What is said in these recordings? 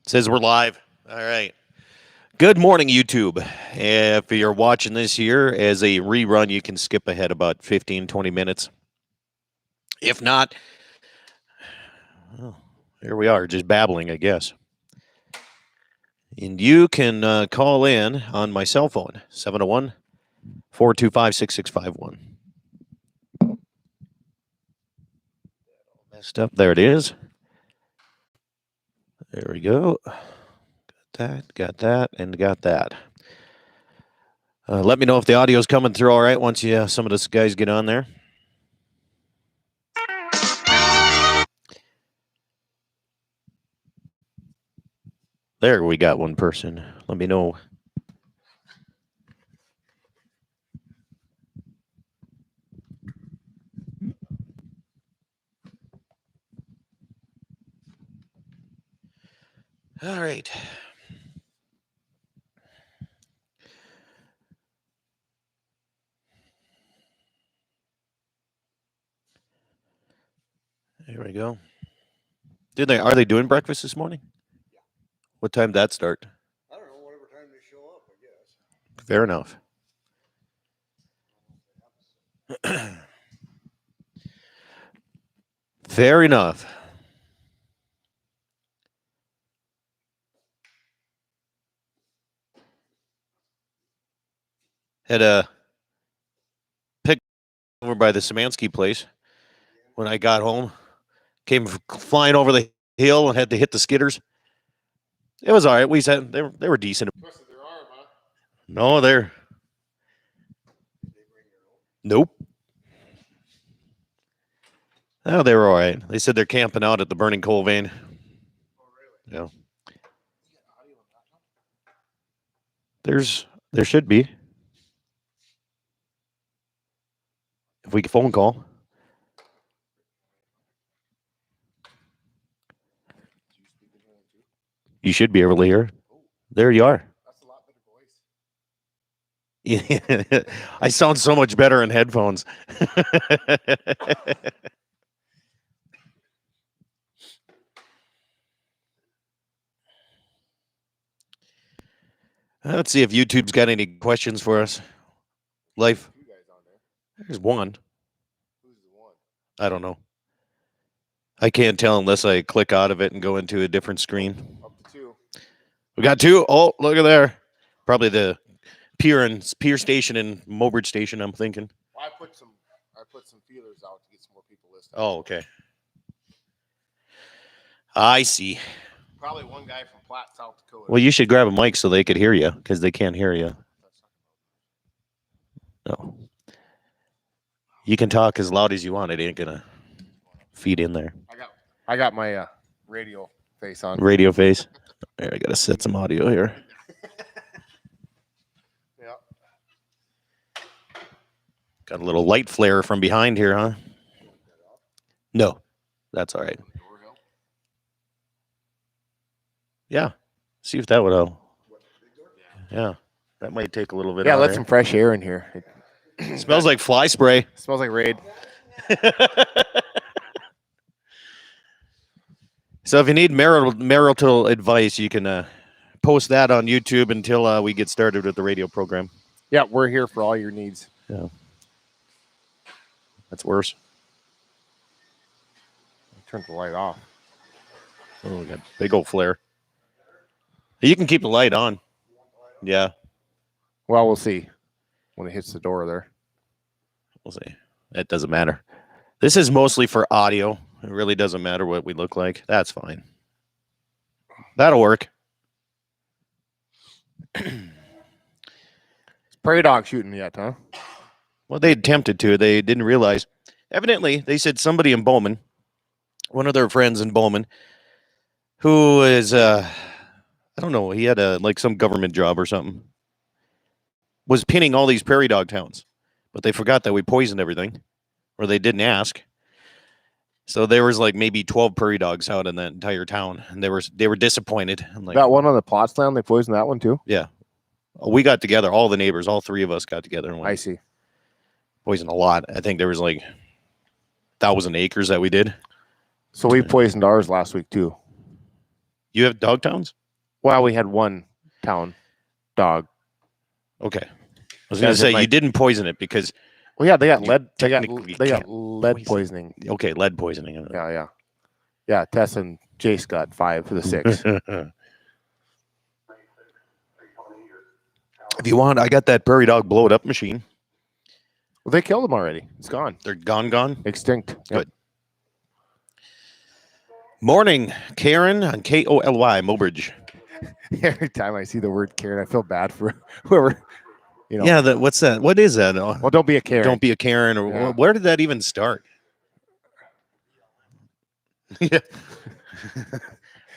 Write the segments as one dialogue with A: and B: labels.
A: Says we're live. All right. Good morning, YouTube. If you're watching this here as a rerun, you can skip ahead about 15, 20 minutes. If not, well, here we are, just babbling, I guess. And you can call in on my cell phone, 701 425 6651. Messed up. There it is. There we go. Got that, and got that. Let me know if the audio is coming through all right once some of these guys get on there. There, we got one person. Let me know. All right. There we go. Are they doing breakfast this morning?
B: Yeah.
A: What time did that start?
B: I don't know, whatever time they show up, I guess.
A: Fair enough. Fair enough. Had a pick over by the Szymanski place when I got home. Came flying over the hill and had to hit the skidders. It was all right. We said they were decent.
B: Twisted their arm, huh?
A: No, they're
B: Did they bring their own?
A: nope. Oh, they were all right. They said they're camping out at the Burning Coal Vein.
B: Oh, really?
A: Yeah.
B: You got audio on that one?
A: There should be. If we can phone call.
B: Do you speak in here too?
A: You should be able to hear.
B: Oh,
A: There you are.
B: that's a lot better voice.
A: I sound so much better in headphones. Let's see if YouTube's got any questions for us. Life.
B: Two guys on there.
A: There's one.
B: Who's the one?
A: I don't know. I can't tell unless I click out of it and go into a different screen.
B: Up to two.
A: We got two. Oh, look at there. Probably the Pier Station and Mobridge Station, I'm thinking.
B: Well, I put some feelers out to get some more people listening.
A: Oh, okay. I see.
B: Probably one guy from Platte, South Dakota.
A: Well, you should grab a mic so they could hear you because they can't hear you. No. You can talk as loud as you want. It ain't going to feed in there.
B: I got my radio face on.
A: Radio face. There, I got to set some audio here.
B: Yeah.
A: Got a little light flare from behind here, huh? No, that's all right. Yeah. See if that would help. Yeah. That might take a little bit.
B: Yeah, let some fresh air in here.
A: It smells like fly spray.
B: It smells like Raid.
A: So if you need marital advice, you can post that on YouTube until we get started with the radio program.
B: Yeah, we're here for all your needs.
A: Yeah. That's worse.
B: Turn the light off.
A: Oh, we got big old flare. You can keep the light on. Yeah.
B: Well, we'll see when it hits the door there.
A: We'll see. It doesn't matter. This is mostly for audio. It really doesn't matter what we look like. That's fine. That'll work.
B: Prairie dog shooting yet, huh?
A: Well, they attempted to. They didn't realize. Evidently, they said somebody in Bowman, one of their friends in Bowman, who is, I don't know, he had some government job or something, was pinning all these prairie dog towns. But they forgot that we poisoned everything, or they didn't ask. So there was like maybe 12 prairie dogs out in that entire town, and they were disappointed. I'm like,
B: That one on the plots land, they poisoned that one too?
A: yeah. We got together, all the neighbors, all three of us got together and
B: I see.
A: poisoned a lot. I think there was like 1,000 acres that we did.
B: So we poisoned ours last week too.
A: You have dog towns?
C: Well, we had one town dog.
A: Okay. I was going to say you didn't poison it because.
C: Well, yeah, they got
A: You
C: lead. They got
A: technically
C: lead
A: poison.
C: poisoning.
A: Okay, lead poisoning.
C: Yeah. Tess and Jace got 5 for the 6.
A: If you want, I got that prairie dog blow it up machine.
C: Well, they killed them already. It's gone.
A: They're gone.
C: Extinct.
A: Good. Morning, Karen on KOLY Mobridge.
C: Every time I see the word Karen, I feel bad for whoever.
A: Yeah, what's that? What is that?
C: Well, don't be a Karen.
A: Don't be a Karen. Or where did that even start? Yeah. I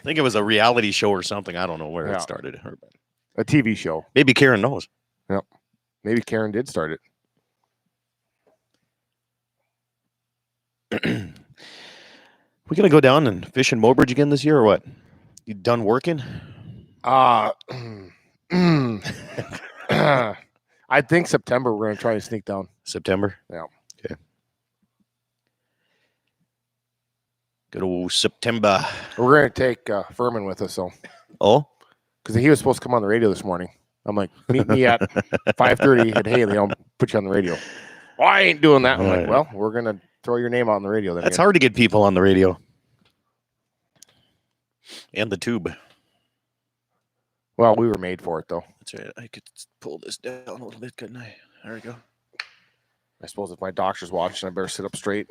A: think it was a reality show or something. I don't know where it started.
C: A TV show.
A: Maybe Karen knows.
C: Yep. Maybe Karen did start it.
A: We gonna go down and fish in Mobridge again this year or what? You done working?
C: I think September we're gonna try to sneak down.
A: September?
C: Yeah.
A: Okay. Good old September.
C: We're gonna take Furman with us, so.
A: Oh?
C: Because he was supposed to come on the radio this morning. I'm like, meet me at 5:30 at Haley. I'll put you on the radio. Well, I ain't doing that. I'm like, well, we're gonna throw your name out on the radio. Then
A: that's hard to get people on the radio. And the tube.
C: Well, we were made for it, though.
A: That's right. I could pull this down a little bit, couldn't I? There we go.
C: I suppose if my doctor's watching, I better sit up straight.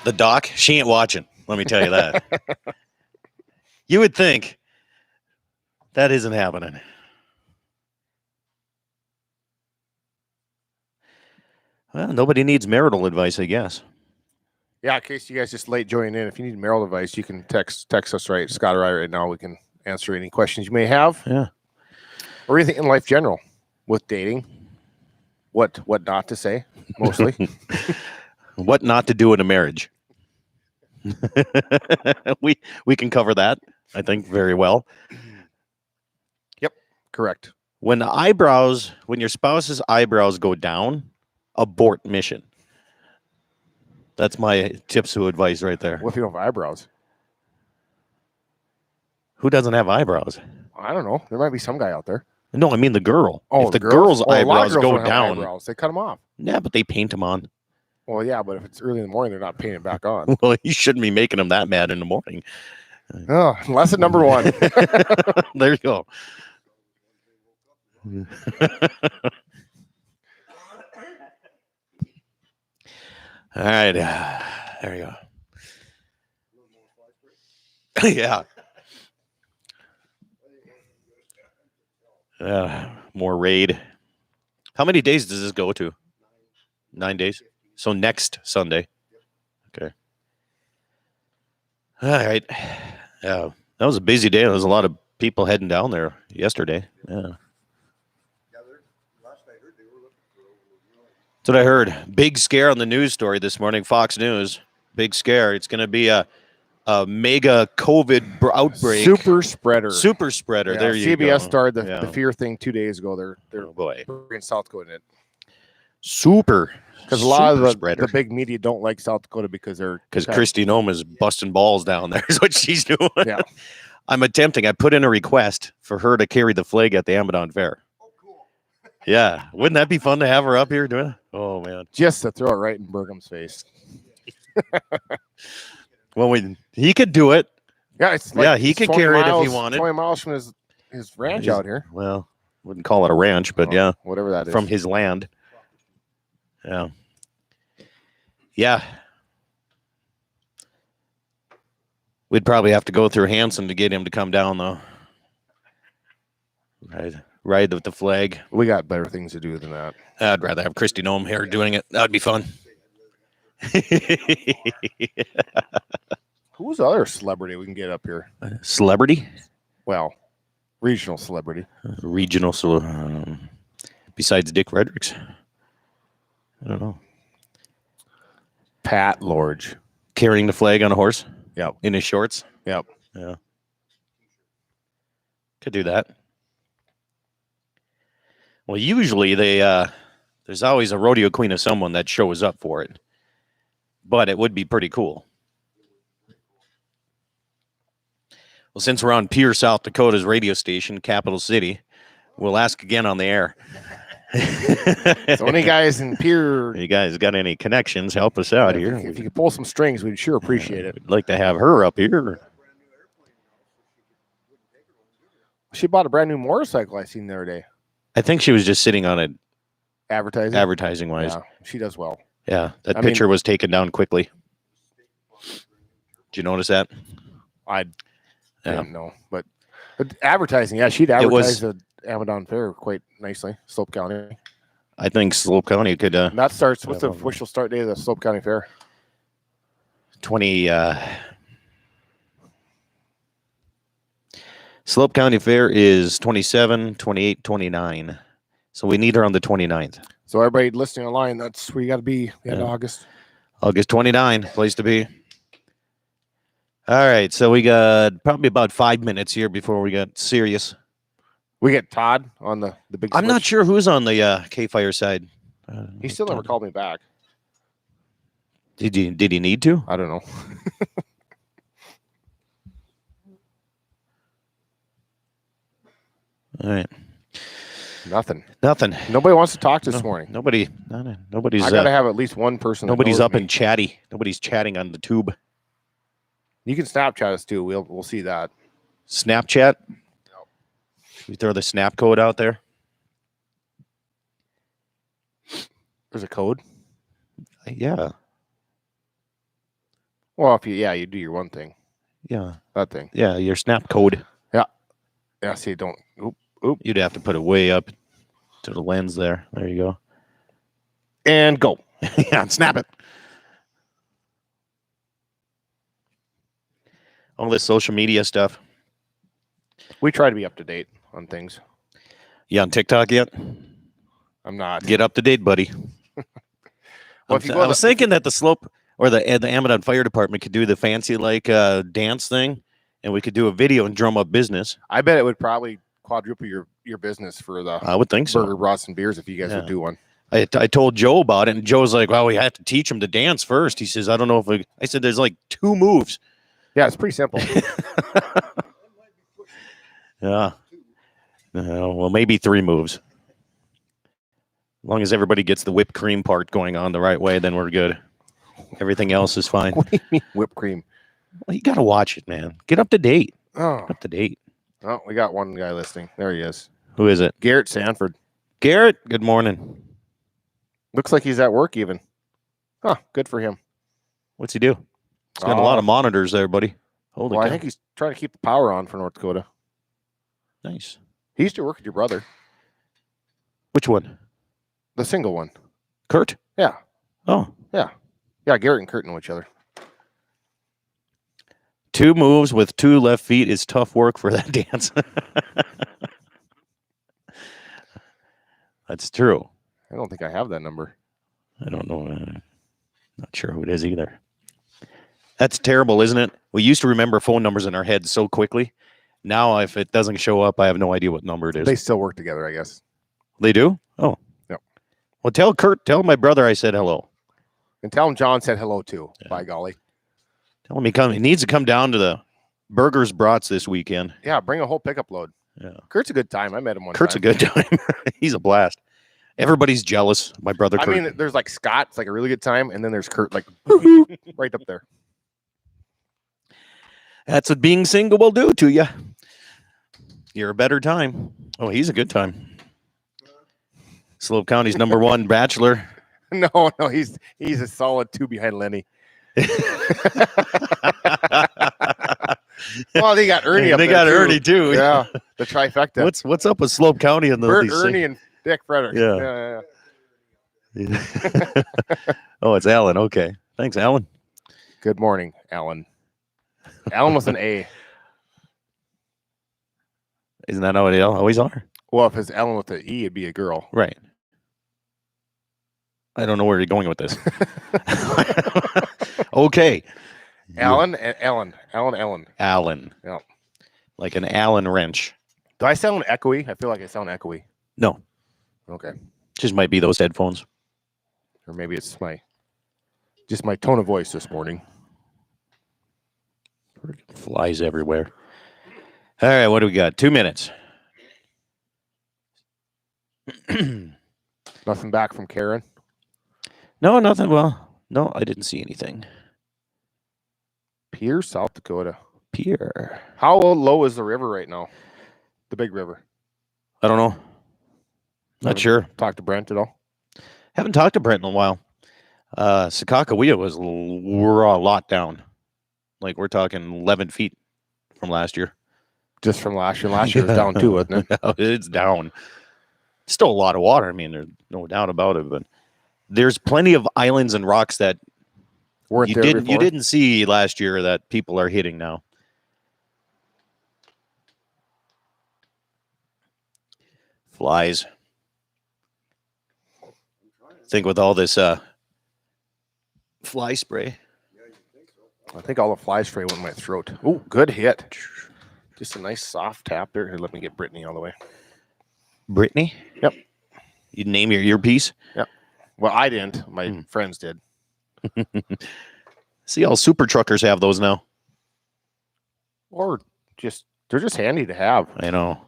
A: The doc? She ain't watching. Let me tell you that. You would think that isn't happening. Well, nobody needs marital advice, I guess.
C: Yeah, in case you guys just late joining in, if you need marital advice, you can text us Scott or I right now. We can answer any questions you may have.
A: Yeah.
C: Or anything in life general with dating. What not to say, mostly.
A: What not to do in a marriage. we can cover that, I think, very well.
C: Yep, correct.
A: When your spouse's eyebrows go down, abort mission. That's my tips of advice right there.
C: What if you don't have eyebrows?
A: Who doesn't have eyebrows?
C: I don't know. There might be some guy out there.
A: No, I mean the girl.
C: Oh,
A: if the girl's eyebrows
C: girls
A: go
C: don't have
A: down,
C: eyebrows. They cut them off.
A: Yeah, but they paint them on.
C: Well, yeah, but if it's early in the morning, they're not painting back on.
A: Well, you shouldn't be making them that mad in the morning.
C: Oh, lesson number 1.
A: There you go. All right. There you go. Yeah. More raid. How many days does this go to? 9 days. So next Sunday. Okay. All right. Yeah. That was a busy day. There was a lot of people heading down there yesterday. Yeah. That's what I heard. Big scare on the news story this morning. Fox News. Big scare. It's going to be a mega COVID outbreak.
C: Super spreader.
A: Yeah, there you go.
C: CBS started the fear thing 2 days ago. They're in South Dakota in it.
A: Super.
C: Because a lot of the big media don't like South Dakota because
A: Kristi Noem is busting balls down there is what she's doing.
C: Yeah.
A: I put in a request for her to carry the flag at the Amidon Fair.
B: Oh, cool.
A: Yeah. Wouldn't that be fun to have her up here doing it? Oh, man.
C: Just to throw it right in Burgum's face.
A: Well, he could do it.
C: Yeah,
A: he could carry it if he wanted.
C: 20 miles from his ranch out here.
A: Well, wouldn't call it a ranch, but yeah.
C: Whatever that is.
A: From his land. Yeah. Yeah. We'd probably have to go through Hanson to get him to come down, though. Ride with the flag.
C: We got better things to do than that.
A: I'd rather have Kristi Noem here doing it. That'd be fun.
C: Who's the other celebrity we can get up here?
A: Celebrity?
C: Well, regional celebrity.
A: Regional, besides Dick Fredericks? I don't know.
C: Pat Lorge.
A: Carrying the flag on a horse?
C: Yep.
A: In his shorts?
C: Yep.
A: Yeah. Could do that. Well, usually there's always a rodeo queen of someone that shows up for it. But it would be pretty cool. Well, since we're on Pierre, South Dakota's radio station, capital city, we'll ask again on the air.
C: So any guys in Pierre,
A: You guys got any connections? Help us out
C: if
A: here.
C: you could pull some strings, we'd sure appreciate it.
A: We'd like to have her up here.
C: She bought a brand new motorcycle I seen the other day.
A: I think she was just sitting on it
C: Advertising.
A: advertising-wise.
C: Yeah, she does well.
A: Yeah, that
C: I
A: picture was taken down quickly. Did you notice that?
C: I didn't know, but advertising, yeah, she'd advertise the Amidon Fair quite nicely. Slope County.
A: I think Slope County could
C: And that starts. What's the official start date of the Slope County Fair?
A: 20 Slope County Fair is 27, 28, 29. So we need her on the 29th.
C: So everybody listening online, that's where you got to be in
A: Yeah.
C: August.
A: August 29, place to be. All right, so we got probably about 5 minutes here before we get serious.
C: We get Todd on the big.
A: I'm not
C: switch.
A: sure who's on the K-Fire side.
C: He still never called me back.
A: Did he need to?
C: I don't know.
A: All right.
C: Nothing.
A: Nothing.
C: Nobody wants to talk this morning.
A: Nobody's
C: I got to have at least one person. that
A: nobody's
C: knows
A: up
C: me.
A: and chatty. Nobody's chatting on the tube.
C: You can Snapchat us too. We'll see that.
A: Snapchat. We throw the snap code out there.
C: There's a code.
A: Yeah.
C: Well, if you do your one thing,
A: Yeah.
C: that thing.
A: Yeah. Your snap code.
C: Yeah. See, don't. Oop.
A: You'd have to put it way up to the lens there. There you go.
C: And go.
A: Yeah, snap it. All this social media stuff.
C: We try to be up to date on things.
A: You on TikTok yet?
C: I'm not.
A: Get up to date, buddy.
C: Well, if you go
A: I was thinking that the Slope or the Amidon Fire Department could do the fancy dance thing, and we could do a video and drum up business.
C: I bet it would probably quadruple your business for the
A: I would think so.
C: burger, brats, and beers if you guys
A: Yeah.
C: would do one.
A: I told Joe about it, and Joe's like, "Well, we have to teach him to dance first." He says, "I don't know if we." I said, "There's like 2 moves."
C: Yeah, it's pretty simple.
A: Yeah. Well, maybe 3 moves. As long as everybody gets the whipped cream part going on the right way, then we're good. Everything else is fine.
C: What do you mean whipped cream?
A: Well, you got to watch it, man. Get up to date.
C: Oh,
A: Up to date.
C: we got one guy listening. There he is.
A: Who is it?
C: Garrett Sanford.
A: Garrett, good morning.
C: Looks like he's at work even. Huh, good for him.
A: What's he do? He's got a lot of monitors there, buddy. Holy
C: Well, I
A: cow.
C: think he's trying to keep the power on for North Dakota.
A: Nice.
C: He used to work with your brother,
A: Which one?
C: the single one.
A: Kurt?
C: Yeah.
A: Oh.
C: Yeah, Garrett and Kurt know each other.
A: 2 moves with 2 left feet is tough work for that dance. That's true.
C: I don't think I have that number.
A: I don't know. Not sure who it is either. That's terrible, isn't it? We used to remember phone numbers in our heads so quickly. Now, if it doesn't show up, I have no idea what number it is.
C: They still work together, I guess.
A: They do? Oh.
C: Yep.
A: Well, tell my brother I said hello.
C: And tell him John said hello too.
A: Yeah.
C: By golly.
A: Tell him he needs to come down to the Burgers Brats this weekend.
C: Yeah, bring a whole pickup load.
A: Yeah.
C: Kurt's a good time. I met him one
A: Kurt's
C: time.
A: a good time. He's a blast. Everybody's jealous. My brother
C: I
A: Kurt.
C: mean, there's like Scott. It's like a really good time. And then there's Kurt, like right up there.
A: That's what being single will do to you. You're a better time. Oh, he's a good time. Slope County's #1 bachelor.
C: No, he's a solid 2 behind Lenny. Well, they got Ernie up
A: They
C: there
A: got
C: too.
A: Ernie too.
C: Yeah, the trifecta.
A: What's up with Slope County and
C: Bert,
A: these
C: Ernie, and Dick Frederick.
A: Yeah.
C: Yeah.
A: Oh, it's Alan. Okay. Thanks, Alan.
C: Good morning, Alan. Alan with an A.
A: Isn't that how they always are?
C: Well, if it's Alan with an E, it'd be a girl.
A: Right. I don't know where you're going with this. Okay.
C: Alan and Ellen. Alan.
A: Allen.
C: Yeah.
A: Like an Allen wrench.
C: Do I sound echoey? I feel like I sound echoey.
A: No.
C: Okay.
A: Just might be those headphones.
C: Or maybe it's just my tone of voice this morning.
A: Flies everywhere. All right, what do we got? 2 minutes.
C: Nothing back from Karen.
A: No, nothing. Well, no, I didn't see anything.
C: Pierre, South Dakota.
A: Pierre.
C: How low is the river right now? The big river.
A: I don't know. Not sure.
C: Talk to Brent at all?
A: Haven't talked to Brent in a while. Sakakawea we're a lot down. Like we're talking 11 feet from last year.
C: Just from last year. Last year was down too, wasn't it?
A: It's down. Still a lot of water. I mean, there's no doubt about it. But there's plenty of islands and rocks that
C: Weren't
A: you
C: there
A: didn't
C: before?
A: you didn't see last year that people are hitting now. Flies. I think with all this fly spray.
C: I think all the fly spray went in my throat. Oh, good hit. Just a nice soft tap there. Here, let me get Brittany all the way.
A: Brittany?
C: Yep.
A: You name your earpiece?
C: Yep. Well, I didn't. My friends did.
A: See, all super truckers have those now.
C: Or just, they're just handy to have.
A: I know.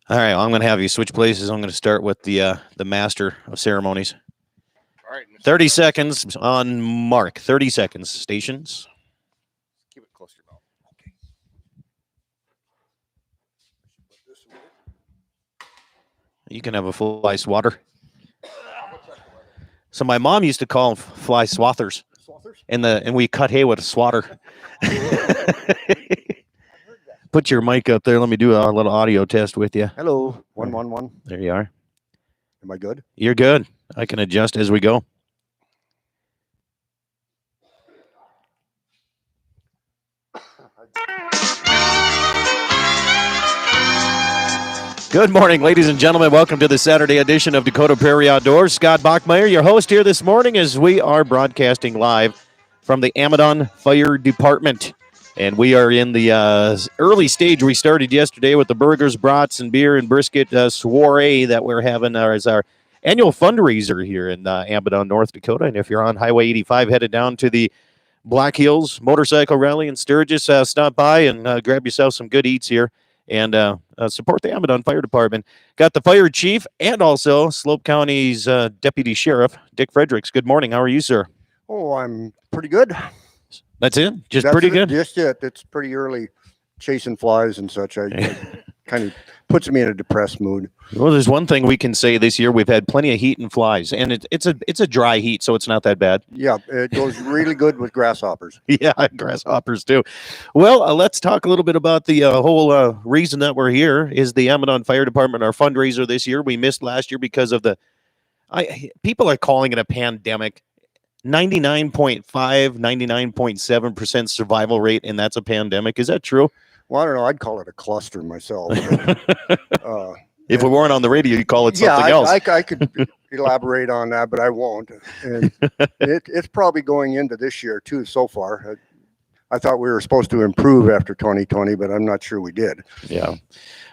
A: All right, well, I'm going to have you switch places. I'm going to start with the master of ceremonies.
C: All right.
A: 30 seconds on mark. 30 seconds. Stations.
C: Keep it close to your mouth. Okay.
A: You can have a fly swatter. So my mom used to call them fly swathers. And we cut hay with a swatter. Put your mic up there. Let me do a little audio test with you.
B: Hello, 111.
A: There you are.
B: Am I good?
A: You're good. I can adjust as we go. Good morning, ladies and gentlemen. Welcome to the Saturday edition of Dakota Prairie Outdoors. Scott Bachmeyer, your host here this morning, as we are broadcasting live from the Amidon Fire Department. And we are in the early stage. We started yesterday with the burgers, brats, and beer and brisket soiree that we're having as our annual fundraiser here in Amidon, North Dakota. And if you're on Highway 85 headed down to the Black Hills Motorcycle Rally in Sturgis, stop by and grab yourself some good eats here and support the Amidon Fire Department. Got the fire chief and also Slope County's deputy sheriff, Dick Fredericks. Good morning. How are you, sir?
B: Oh, I'm pretty good.
A: That's it? Just
B: That's
A: pretty
B: it,
A: good?
B: Just it. It's pretty early chasing flies and such. I kind of puts me in a depressed mood.
A: Well, there's one thing we can say this year. We've had plenty of heat and flies, and it's a dry heat, so it's not that bad.
B: Yeah, it goes really good with grasshoppers.
A: Yeah, grasshoppers too. Well, let's talk a little bit about the whole reason that we're here is the Amidon Fire Department, our fundraiser this year. We missed last year because of people are calling it a pandemic. 99.5, 99.7% survival rate, and that's a pandemic. Is that true?
B: Well, I don't know. I'd call it a cluster myself.
A: If we weren't on the radio, you'd call it something else.
B: I could elaborate on that, but I won't. And it's probably going into this year too. So far, I thought we were supposed to improve after 2020, but I'm not sure we did.
A: Yeah.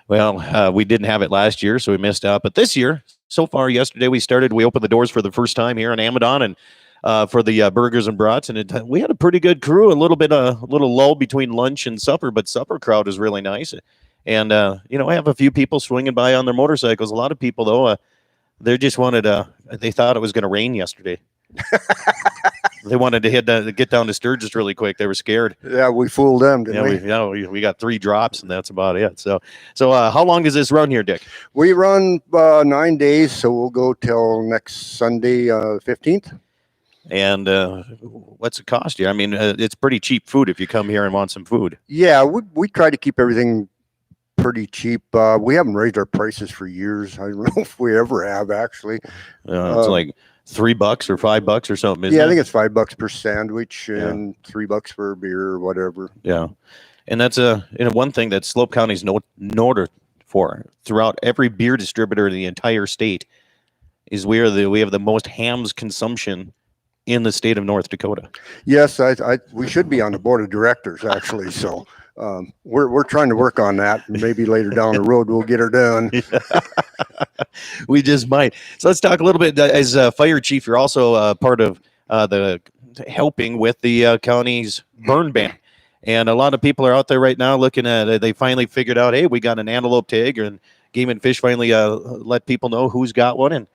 A: Well, we didn't have it last year, so we missed out. But this year, so far, yesterday we opened the doors for the first time here in Amidon, and for the burgers and brats, and we had a pretty good crew. A little lull between lunch and supper, but supper crowd is really nice. And I have a few people swinging by on their motorcycles. A lot of people though, they just wanted they thought it was going to rain yesterday. They wanted to get down to Sturgis really quick. They were scared.
B: Yeah, we fooled them, didn't we?
A: We got 3 drops, and that's about it. So how long does this run here, Dick?
B: We run 9 days, so we'll go till next Sunday, 15th.
A: And what's it cost you? I mean, it's pretty cheap food if you come here and want some food.
B: Yeah, we try to keep everything pretty cheap. We haven't raised our prices for years. I don't know if we ever have, actually.
A: It's like $3 or $5 or something, isn't it?
B: Yeah, I think it's $5 per sandwich and $3 for a beer or whatever.
A: Yeah, and that's one thing that Slope County's noted for throughout every beer distributor in the entire state is we have the most hams consumption in the state of North Dakota.
B: Yes, we should be on the board of directors, actually. So we're trying to work on that. Maybe later down the road we'll get her done.
A: We just might. So let's talk a little bit. As fire chief, you're also part of the helping with the county's burn ban. And a lot of people are out there right now looking at it. They finally figured out, hey, we got an antelope tag, and Game and Fish finally let people know who's got one,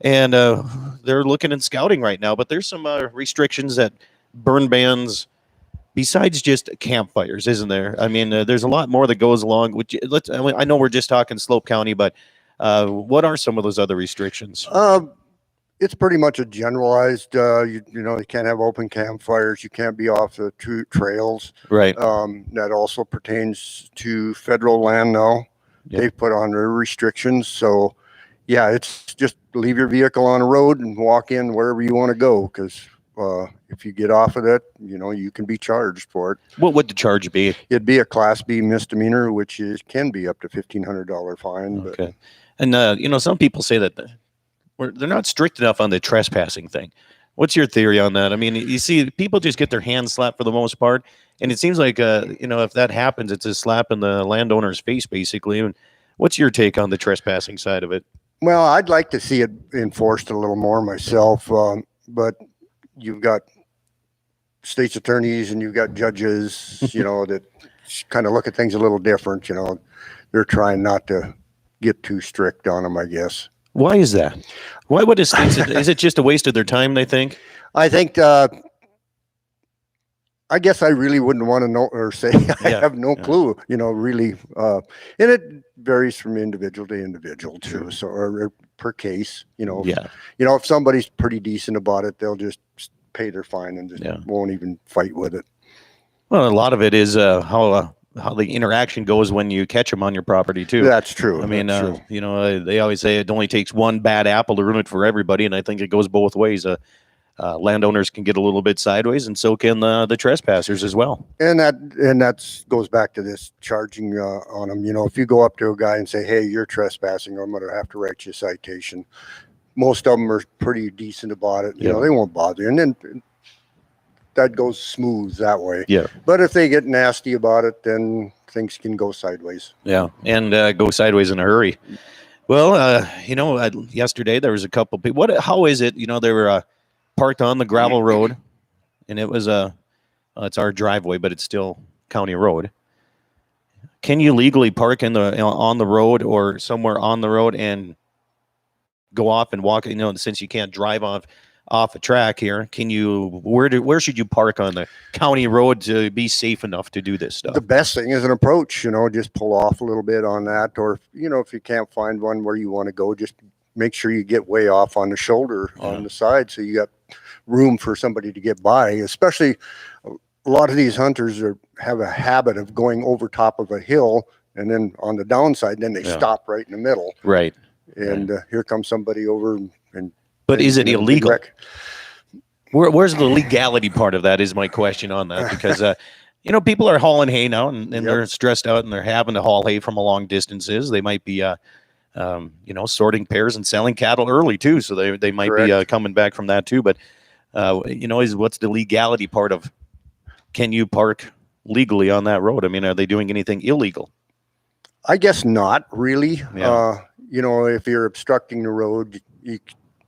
A: and they're looking and scouting right now. But there's some restrictions that burn bans besides just campfires, isn't there? I mean, there's a lot more that goes along. I know we're just talking Slope County, but what are some of those other restrictions?
B: It's pretty much a generalized, you know, you can't have open campfires. You can't be off the trails.
A: Right.
B: That also pertains to federal land now.
A: Yep.
B: They've put on their restrictions. So, yeah, it's just leave your vehicle on the road and walk in wherever you want to go. Because if you get off of it, you know, you can be charged for it.
A: What would the charge be?
B: It'd be a Class B misdemeanor, which can be up to $1,500 fine.
A: Okay.
B: But,
A: And, you know, some people say that they're not strict enough on the trespassing thing. What's your theory on that? I mean, you see, people just get their hands slapped for the most part, and it seems like, you know, if that happens, it's a slap in the landowner's face, basically. And what's your take on the trespassing side of it?
B: well, I'd like to see it enforced a little more myself, but you've got state's attorneys and you've got judges, you know, that kind of look at things a little different. You know, they're trying not to get too strict on them, I guess.
A: Why is that? Why would a state? Is it just a waste of their time, they think?
B: I think, I guess I really wouldn't want to know or say I
A: Yeah,
B: have no
A: yeah.
B: clue, you know, really. And it varies from individual to individual too.
A: Sure.
B: So, or per case, you know,
A: Yeah.
B: you know, if somebody's pretty decent about it, they'll just pay their fine and just
A: Yeah.
B: won't even fight with it.
A: Well, a lot of it is how the interaction goes when you catch them on your property too.
B: That's true.
A: I mean,
B: That's true.
A: you know, they always say it only takes one bad apple to ruin it for everybody, and I think it goes both ways. Landowners can get a little bit sideways, and so can the trespassers as well.
B: And that goes back to this charging on them. You know, if you go up to a guy and say, "Hey, you're trespassing," I'm going to have to write you a citation. Most of them are pretty decent about it. You know, they won't bother you. And then that goes smooth that way.
A: Yeah.
B: But if they get nasty about it, then things can go sideways.
A: Yeah, and go sideways in a hurry. Well, you know, yesterday there was a couple people. How is it? You know, they were parked on the gravel road, and it was it's our driveway, but it's still county road. Can you legally park on the road or somewhere on the road and go off and walk? You know, since you can't drive off a track here, can you? Where should you park on the county road to be safe enough to do this stuff?
B: The best thing is an approach. You know, just pull off a little bit on that, or you know, if you can't find one where you want to go, just make sure you get way off on the shoulder on the side, so you got room for somebody to get by. Especially a lot of these hunters have a habit of going over top of a hill and then on the downside, then they stop right in the middle.
A: Right.
B: And here comes somebody over and.
A: But is it illegal?
B: Wreck.
A: Where's the legality part of that is my question on that, because you know, people are hauling hay now and they're stressed out and they're having to haul hay from a long distances. They might be you know, sorting pears and selling cattle early too, so they might be coming back from that too. But you know, what's the legality part of, can you park legally on that road? I mean, are they doing anything illegal?
B: I guess not really.
A: Yeah.
B: You know, if you're obstructing the road,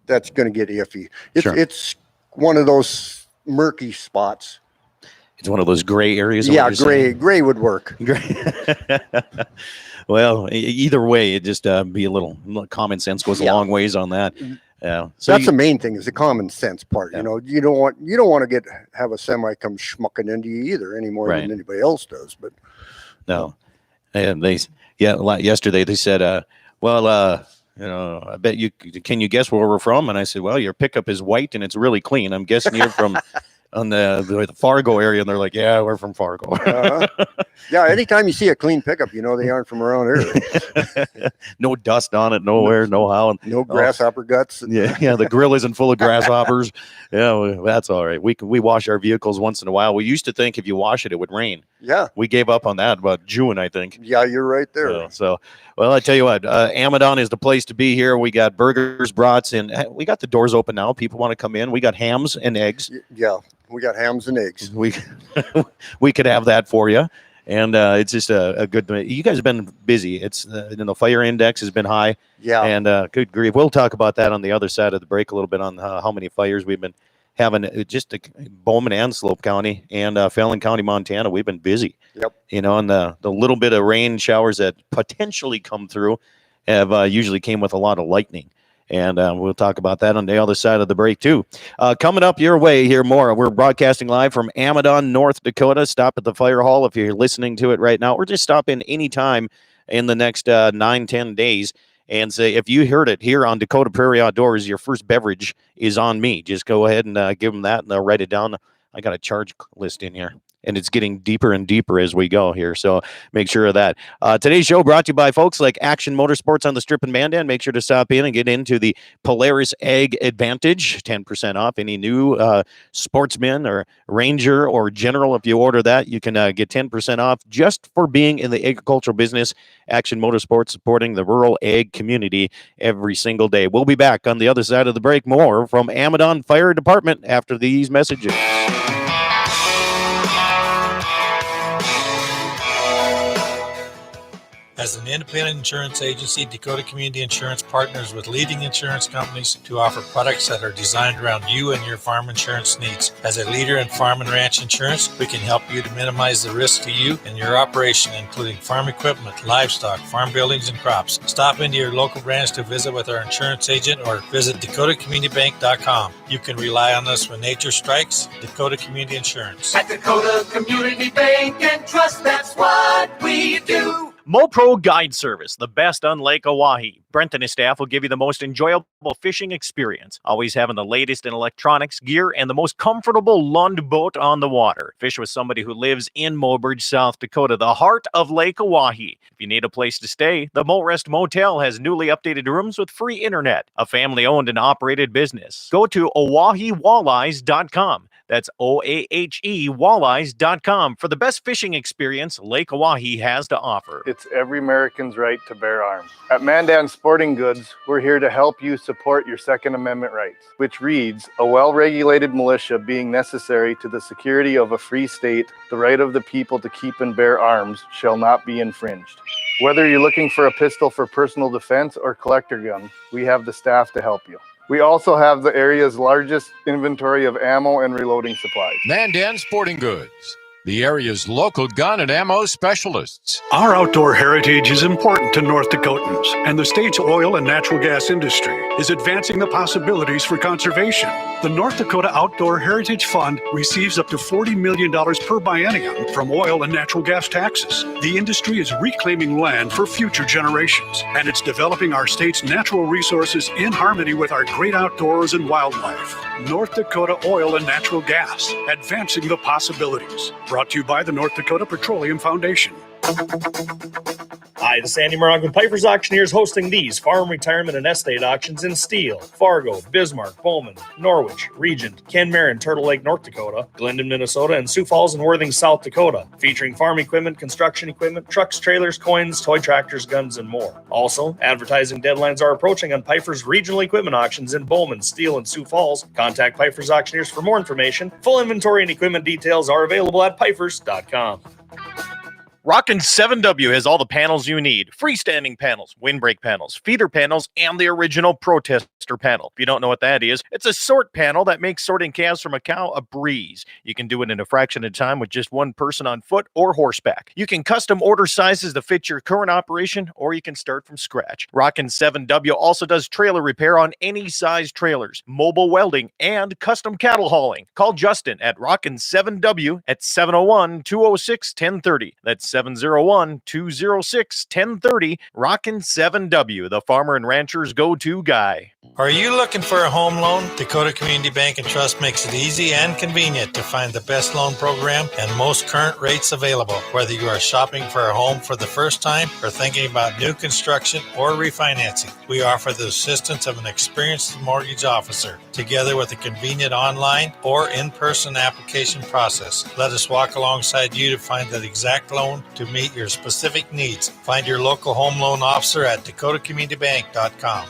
B: that's going to get iffy. It's one of those murky spots.
A: It's one of those gray areas.
B: Yeah, gray would work.
A: Well, either way, it just be a little common sense goes a long ways on that. Yeah, so
B: that's the main thing, is the common sense part. You know, you don't want to have a semi come schmucking into you either, any more than anybody else does. But
A: no, and yesterday they said, well, you know, I bet can you guess where we're from? And I said, well, your pickup is white and it's really clean. I'm guessing you're from on the Fargo area. And they're like, yeah, we're from Fargo.
B: Yeah, anytime you see a clean pickup, you know they aren't from around here.
A: No dust on it, nowhere, no how.
B: No grasshopper guts.
A: Yeah, the grill isn't full of grasshoppers. Yeah, that's all right. We wash our vehicles once in a while. We used to think if you wash it, it would rain.
B: Yeah.
A: We gave up on that about June, I think.
B: Yeah, you're right there.
A: So well, I tell you what, Amidon is the place to be here. We got burgers, brats, and we got the doors open now. People want to come in. We got hams and eggs.
B: Yeah, we got hams and eggs.
A: We could have that for you. And it's just a good. You guys have been busy. It's the fire index has been high.
B: Yeah.
A: And good grief, we'll talk about that on the other side of the break a little bit on how many fires we've been having just Bowman and Slope County and Fallon County, Montana. We've been busy.
B: Yep.
A: And the little bit of rain showers that potentially come through have usually came with a lot of lightning. And we'll talk about that on the other side of the break, too. Coming up your way here more. We're broadcasting live from Amidon, North Dakota. Stop at the fire hall if you're listening to it right now, or just stop in anytime in the next 9-10 days and say, if you heard it here on Dakota Prairie Outdoors, your first beverage is on me. Just go ahead and give them that, and they'll write it down. I got a charge list in here, and it's getting deeper and deeper as we go here, so make sure of that. Today's show brought to you by folks like Action Motorsports on the Strip in Mandan. Make sure to stop in and get into the Polaris Ag Advantage, 10% off any new Sportsman or Ranger or General. If you order that, you can get 10% off just for being in the agricultural business. Action Motorsports supporting the rural ag community every single day. We'll be back on the other side of the break. More from Amidon Fire Department after these messages.
D: As an independent insurance agency, Dakota Community Insurance partners with leading insurance companies to offer products that are designed around you and your farm insurance needs. As a leader in farm and ranch insurance, we can help you to minimize the risk to you and your operation, including farm equipment, livestock, farm buildings, and crops. Stop into your local branch to visit with our insurance agent or visit DakotaCommunityBank.com. You can rely on us when nature strikes. Dakota Community Insurance.
E: At Dakota Community Bank and Trust, that's what we do.
F: MoPro Guide Service, the best on Lake Oahe. Brent and his staff will give you the most enjoyable fishing experience, always having the latest in electronics, gear, and the most comfortable Lund boat on the water. Fish with somebody who lives in Mobridge, South Dakota, the heart of Lake Oahe. If you need a place to stay, the Morest Motel has newly updated rooms with free internet, a family-owned and operated business. Go to OaheWalleyes.com. That's OAHE Walleyes.com for the best fishing experience Lake Oahe has to offer.
G: It's every American's right to bear arms. At Mandan Sporting Goods, we're here to help you support your Second Amendment rights, which reads, a well-regulated militia being necessary to the security of a free state, the right of the people to keep and bear arms shall not be infringed. Whether you're looking for a pistol for personal defense or collector gun, we have the staff to help you. We also have the area's largest inventory of ammo and reloading supplies.
H: Mandan Sporting Goods, the area's local gun and ammo specialists.
I: Our outdoor heritage is important to North Dakotans, and the state's oil and natural gas industry is advancing the possibilities for conservation. The North Dakota Outdoor Heritage Fund receives up to $40 million per biennium from oil and natural gas taxes. The industry is reclaiming land for future generations, and it's developing our state's natural resources in harmony with our great outdoors and wildlife. North Dakota Oil and Natural Gas, advancing the possibilities. Brought to you by the North Dakota Petroleum Foundation.
F: Hi, this is Andy Moraga with Piper's Auctioneers, hosting these farm, retirement, and estate auctions in Steele, Fargo, Bismarck, Bowman, Norwich, Regent, Ken Marin, Turtle Lake, North Dakota, Glendon, Minnesota, and Sioux Falls and Worthing, South Dakota, featuring farm equipment, construction equipment, trucks, trailers, coins, toy tractors, guns, and more. Also, advertising deadlines are approaching on Piper's regional equipment auctions in Bowman, Steele, and Sioux Falls. Contact Piper's Auctioneers for more information. Full inventory and equipment details are available at pipers.com. Rockin' 7W has all the panels you need. Freestanding panels, windbreak panels, feeder panels, and the original Protester panel. If you don't know what that is, it's a sort panel that makes sorting calves from a cow a breeze. You can do it in a fraction of time with just one person on foot or horseback. You can custom order sizes to fit your current operation, or you can start from scratch. Rockin' 7W also does trailer repair on any size trailers, mobile welding, and custom cattle hauling. Call Justin at Rockin' 7W at 701-206-1030. That's 701-206-1030. Rockin' 7W, the farmer and rancher's go-to guy.
D: Are you looking for a home loan? Dakota Community Bank and Trust makes it easy and convenient to find the best loan program and most current rates available. Whether you are shopping for a home for the first time or thinking about new construction or refinancing, we offer the assistance of an experienced mortgage officer, together with a convenient online or in-person application process. Let us walk alongside you to find that exact loan to meet your specific needs. Find your local home loan officer at DakotaCommunityBank.com.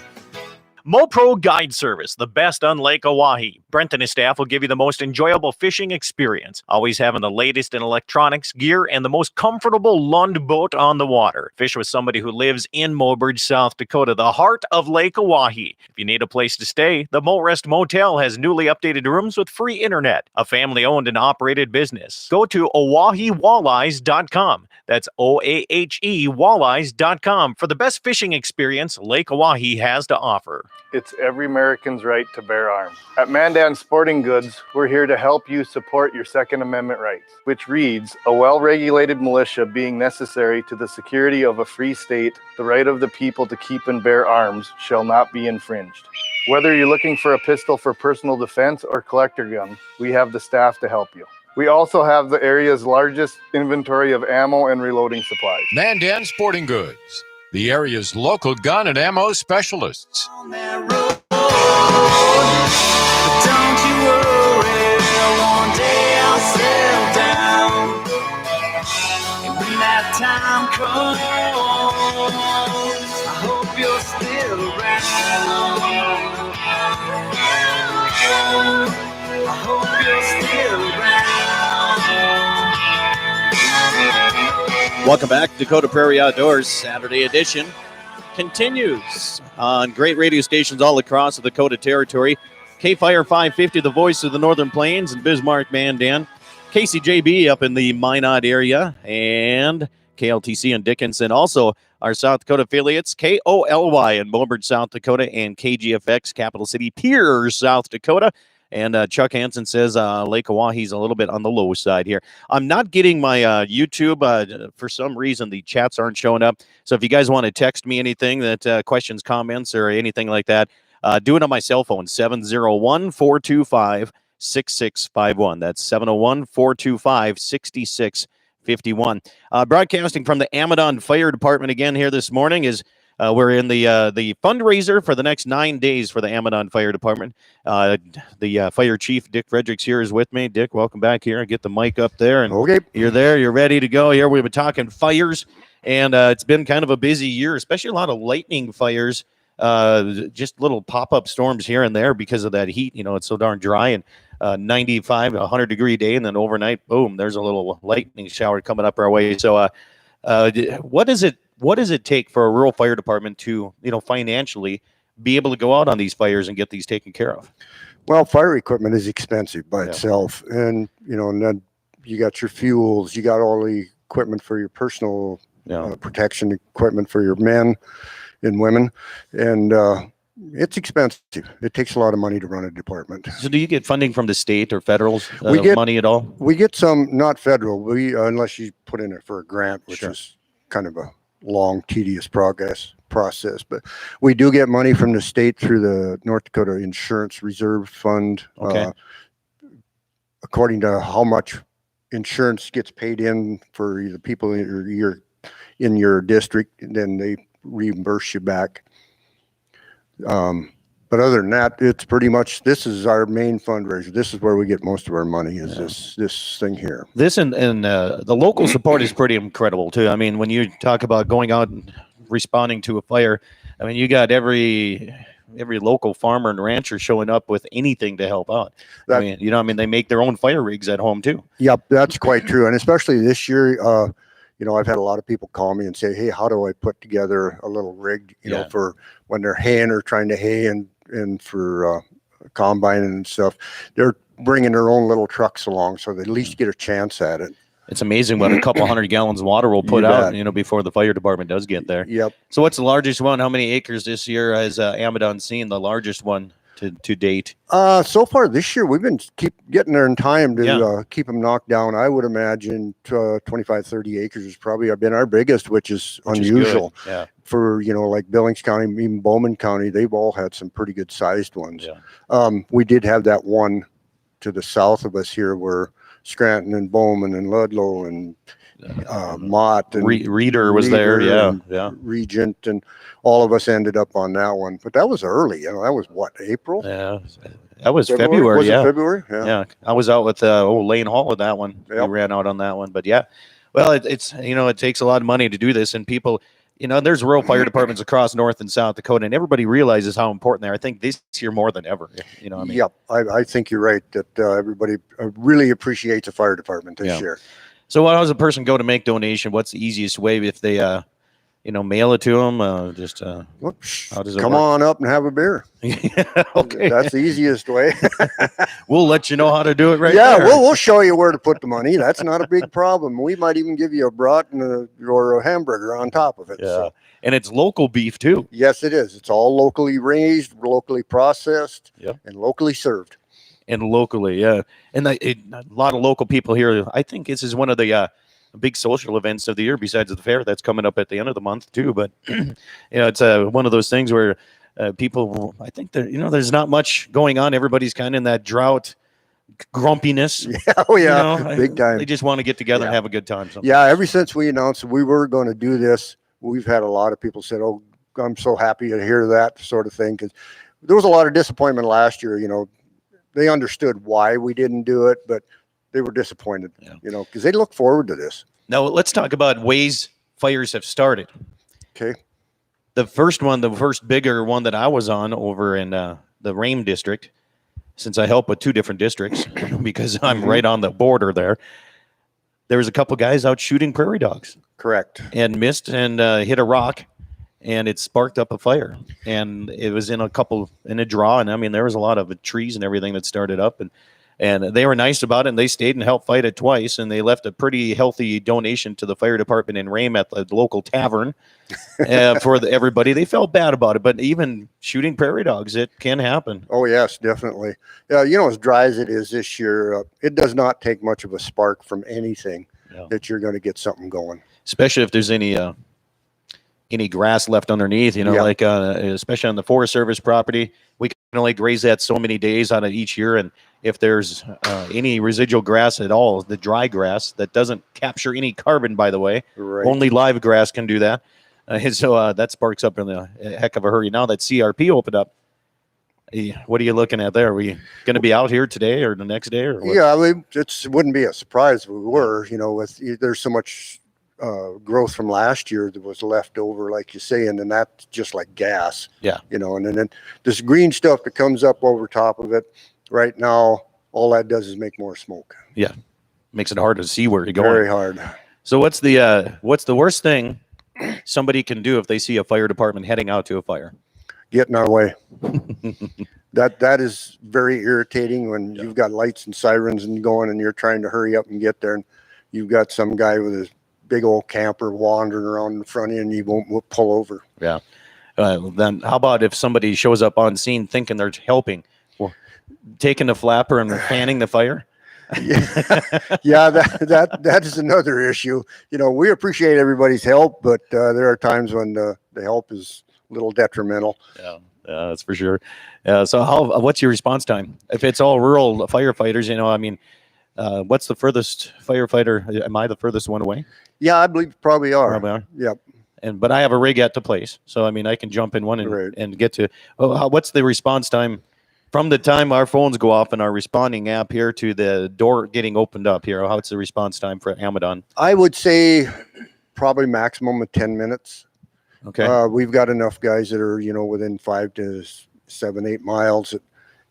J: MoPro Guide Service, the best on Lake Oahe. Brent and his staff will give you the most enjoyable fishing experience, always having the latest in electronics, gear, and the most comfortable Lund boat on the water. Fish with somebody who lives in Mobridge, South Dakota, the heart of Lake Oahe. If you need a place to stay, the Rest Motel has newly updated rooms with free internet, a family-owned and operated business. Go to OaheWalleyes.com. That's OAHE Walleyes.com for the best fishing experience Lake Oahe has to offer.
G: It's every American's right to bear arms. At Mandan Sporting Goods, we're here to help you support your Second Amendment rights, which reads, a well-regulated militia being necessary to the security of a free state, the right of the people to keep and bear arms shall not be infringed. Whether you're looking for a pistol for personal defense or collector gun, we have the staff to help you. We also have the area's largest inventory of ammo and reloading supplies.
H: Mandan Sporting Goods, the area's local gun and ammo specialists.
E: On that road, but don't you worry, one day I'll settle down. And when that time comes, I hope you're still around. I hope you're still around.
A: Welcome back. Dakota Prairie Outdoors Saturday edition continues on great radio stations all across the Dakota Territory. K-Fire 550, the voice of the Northern Plains, and Bismarck, Mandan. KCJB up in the Minot area, and KLTC in Dickinson. Also, our South Dakota affiliates, KOLY in Mobridge, South Dakota, and KGFX, Capital City Piers, South Dakota. And Chuck Hansen says Lake Oahe's a little bit on the low side here. I'm not getting my YouTube. For some reason, the chats aren't showing up. So if you guys want to text me anything, that questions, comments, or anything like that, do it on my cell phone, 701-425-6651. That's 701-425-6651. Broadcasting from the Amidon Fire Department again here this morning is we're in the fundraiser for the next 9 days for the Amidon Fire Department. The fire chief, Dick Fredericks, here is with me. Dick, welcome back here. Get the mic up there. And
B: Okay.
A: You're there. You're ready to go here. We've been talking fires, and it's been kind of a busy year, especially a lot of lightning fires, just little pop-up storms here and there because of that heat. You know, it's so darn dry, and 95, 100-degree day, and then overnight, boom, there's a little lightning shower coming up our way. So what does it take for a rural fire department to, financially be able to go out on these fires and get these taken care of?
B: Well, fire equipment is expensive by itself. And, and then you got your fuels, you got all the equipment for your personal protection equipment for your men and women. And it's expensive. It takes a lot of money to run a department.
A: So do you get funding from the state or federal money at all?
B: We get some, not federal, unless you put in it for a grant, which is kind of a long, tedious process. But we do get money from the state through the North Dakota Insurance Reserve Fund.
A: Okay.
B: According to how much insurance gets paid in for the people in your district, then they reimburse you back. But other than that, it's pretty much, this is our main fundraiser. This is where we get most of our money, is this thing here.
A: This and the local support is pretty incredible too. I mean, when you talk about going out and responding to a fire, I mean, you got every local farmer and rancher showing up with anything to help out. They make their own fire rigs at home too.
B: Yep, that's quite true. And especially this year, I've had a lot of people call me and say, hey, how do I put together a little rig, for when they're haying or trying to hay and for combine and stuff. They're bringing their own little trucks along, so they at least get a chance at it.
A: It's amazing what a couple hundred gallons of water will put out, before the fire department does get there.
B: Yep.
A: So what's the largest one? How many acres this year has Amidon seen, the largest one to date?
B: So far this year, we've been keep getting there in time to keep them knocked down. I would imagine 25, 30 acres has probably been our biggest, which is unusual. For, like Billings County, even Bowman County, they've all had some pretty good sized ones. We did have that one to the south of us here where Scranton and Bowman and Ludlow and Mott and
A: Reeder was there.
B: Regent, and all of us ended up on that one. But that was early. That was what, April?
A: Yeah. That was February.
B: Was it February? Yeah.
A: I was out with Lane Hall with that one. We ran out on that one. But well, it's it takes a lot of money to do this, and people, you know, there's rural fire departments across North and South Dakota, and everybody realizes how important they are. I think this year more than ever. You know, what I mean,
B: Yep, I think you're right that everybody really appreciates the fire department this year.
A: So, how does a person go to make donation? What's the easiest way if they, you know, mail it to them? How does it
B: Come
A: work?
B: on up and have a beer.
A: Okay,
B: That's the easiest way.
A: We'll let you know how to do it right
B: Yeah,
A: there.
B: we'll show you where to put the money. That's not a big problem. We might even give you a brat and or a hamburger on top of it.
A: Yeah,
B: So.
A: and it's local beef too.
B: Yes, it is. It's all locally raised, locally processed,
A: Yep.
B: and locally served.
A: And locally, yeah, and a lot of local people here. I think this is one of the big social events of the year, besides the fair that's coming up at the end of the month too. But you know, it's one of those things where people, I think that, you know, there's not much going on. Everybody's kind of in that drought grumpiness.
B: Yeah, oh yeah,
A: you know,
B: big time.
A: They just want to get together and have a good time. Sometimes.
B: Yeah, ever since we announced we were going to do this, we've had a lot of people said, "Oh, I'm so happy to hear that," sort of thing, because there was a lot of disappointment last year. You know, they understood why we didn't do it, but they were disappointed. You know, because they look forward to this.
A: Now let's talk about ways fires have started.
B: Okay.
A: The first bigger one that I was on over in the Rame district, since I help with two different districts because I'm right on the border there. There was a couple guys out shooting prairie dogs.
B: Correct.
A: And missed and hit a rock, and it sparked up a fire. And it was in a draw, and I mean there was a lot of trees and everything that started up, and they were nice about it, and they stayed and helped fight it twice, and they left a pretty healthy donation to the fire department in Rame at the local tavern for everybody. They felt bad about it, but even shooting prairie dogs, it can happen.
B: Oh yes, definitely. Yeah, you know, as dry as it is this year, it does not take much of a spark from anything that you're going to get something going.
A: Especially if there's any grass left underneath, you know, like especially on the Forest Service property, we can only graze that so many days out of each year, and if there's any residual grass at all, the dry grass that doesn't capture any carbon, by the way, only live grass can do that. And so that sparks up in a heck of a hurry. Now that CRP opened up, what are you looking at there? Are we going to be out here today or the next day? Or what?
B: Yeah, I mean, it wouldn't be a surprise if we were. You know, there's so much growth from last year that was left over, like you say, and then that's just like gas.
A: Yeah.
B: You know, and then this green stuff that comes up over top of it. Right now, all that does is make more smoke.
A: Yeah, makes it hard to see where you're going.
B: Very hard.
A: So what's the worst thing somebody can do if they see a fire department heading out to a fire?
B: Get in our way. That is very irritating when you've got lights and sirens and going, and you're trying to hurry up and get there, and you've got some guy with his big old camper wandering around in front of you, and you won't pull over.
A: Yeah. Then how about if somebody shows up on scene thinking they're helping? Taking the flapper and fanning the fire.
B: Yeah, that is another issue. You know, we appreciate everybody's help, but there are times when the help is a little detrimental.
A: Yeah, that's for sure. So what's your response time? If it's all rural firefighters, you know, I mean, what's the furthest firefighter? Am I the furthest one away?
B: Yeah, I believe probably are.
A: Probably are.
B: Yep.
A: But I have a rig at the place, so I mean, I can jump in one and get to. What's the response time from the time our phones go off in our responding app here to the door getting opened up here? How's the response time for Amidon?
B: I would say probably maximum of 10 minutes.
A: Okay.
B: We've got enough guys that are, you know, within 5 to 7, 8 miles,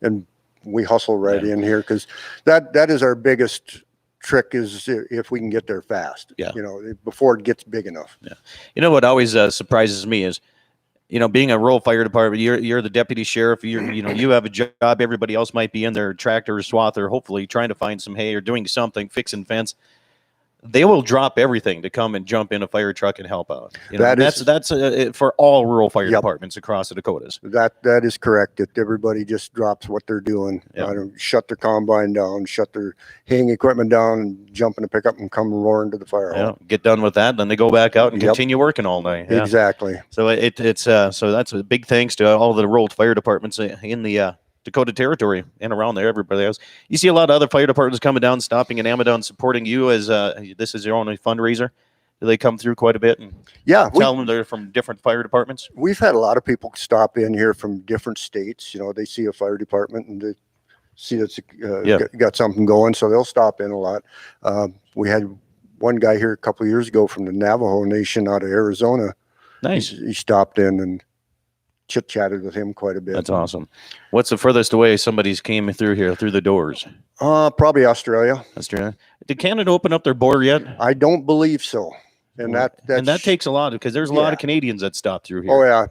B: and we hustle right in here because that is our biggest trick, is if we can get there fast.
A: Yeah.
B: You know, before it gets big enough.
A: Yeah. You know what always surprises me is, you know, being a rural fire department, you're the deputy sheriff. You have a job. Everybody else might be in their tractor or swather, hopefully trying to find some hay or doing something, fixing fence. They will drop everything to come and jump in a fire truck and help out. You know, that's for all rural fire departments across the Dakotas.
B: That is correct. That everybody just drops what they're doing. Shut their combine down, shut their haying equipment down, and jump in a pickup and come roaring to the fire hall.
A: Get done with that, then they go back out and continue working all night. Yeah.
B: Exactly.
A: So so that's a big thanks to all the rural fire departments in the Dakota Territory and around there, everybody else. You see a lot of other fire departments coming down, stopping in Amidon, supporting you as this is your only fundraiser. Do they come through quite a bit and tell them they're from different fire departments?
B: We've had a lot of people stop in here from different states. You know, they see a fire department and they see that's got something going, so they'll stop in a lot. We had one guy here a couple of years ago from the Navajo Nation out of Arizona
A: Nice.
B: He stopped in and chit-chatted with him quite a bit.
A: That's awesome. What's the furthest away somebody's came through here, through the doors?
B: Probably Australia.
A: Australia. Did Canada open up their border yet?
B: I don't believe so. And that
A: takes a lot, because there's a lot of Canadians that stop through here.
B: Oh, yeah.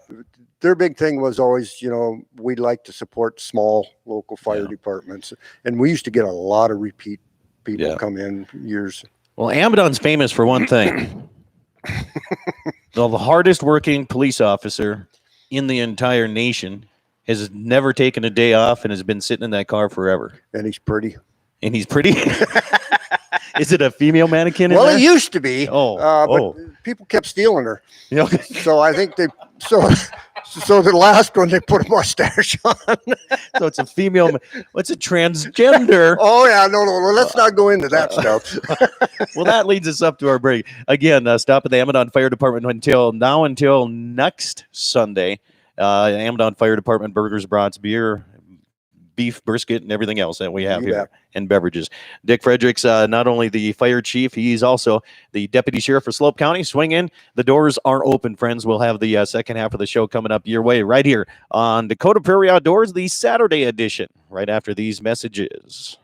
B: Their big thing was always, we'd like to support small local fire departments. And we used to get a lot of repeat people come in years.
A: Well, Amidon's famous for one thing. The hardest working police officer in the entire nation has never taken a day off and has been sitting in that car forever.
B: And he's pretty.
A: Is it a female mannequin?
B: Well, it used to be.
A: But
B: people kept stealing her.
A: Yeah.
B: So I think so the last one, they put a mustache on.
A: So it's a female. What's a transgender?
B: Oh, yeah. No. Let's not go into that stuff.
A: Well, that leads us up to our break. Again, stop at the Amidon Fire Department until next Sunday. Amidon Fire Department, burgers, brats, beer, beef, brisket, and everything else that we have here, and beverages. Dick Fredericks, not only the fire chief, he's also the deputy sheriff for Slope County. Swing in. The doors are open, friends. We'll have the second half of the show coming up your way right here on Dakota Prairie Outdoors, the Saturday edition, right after these messages.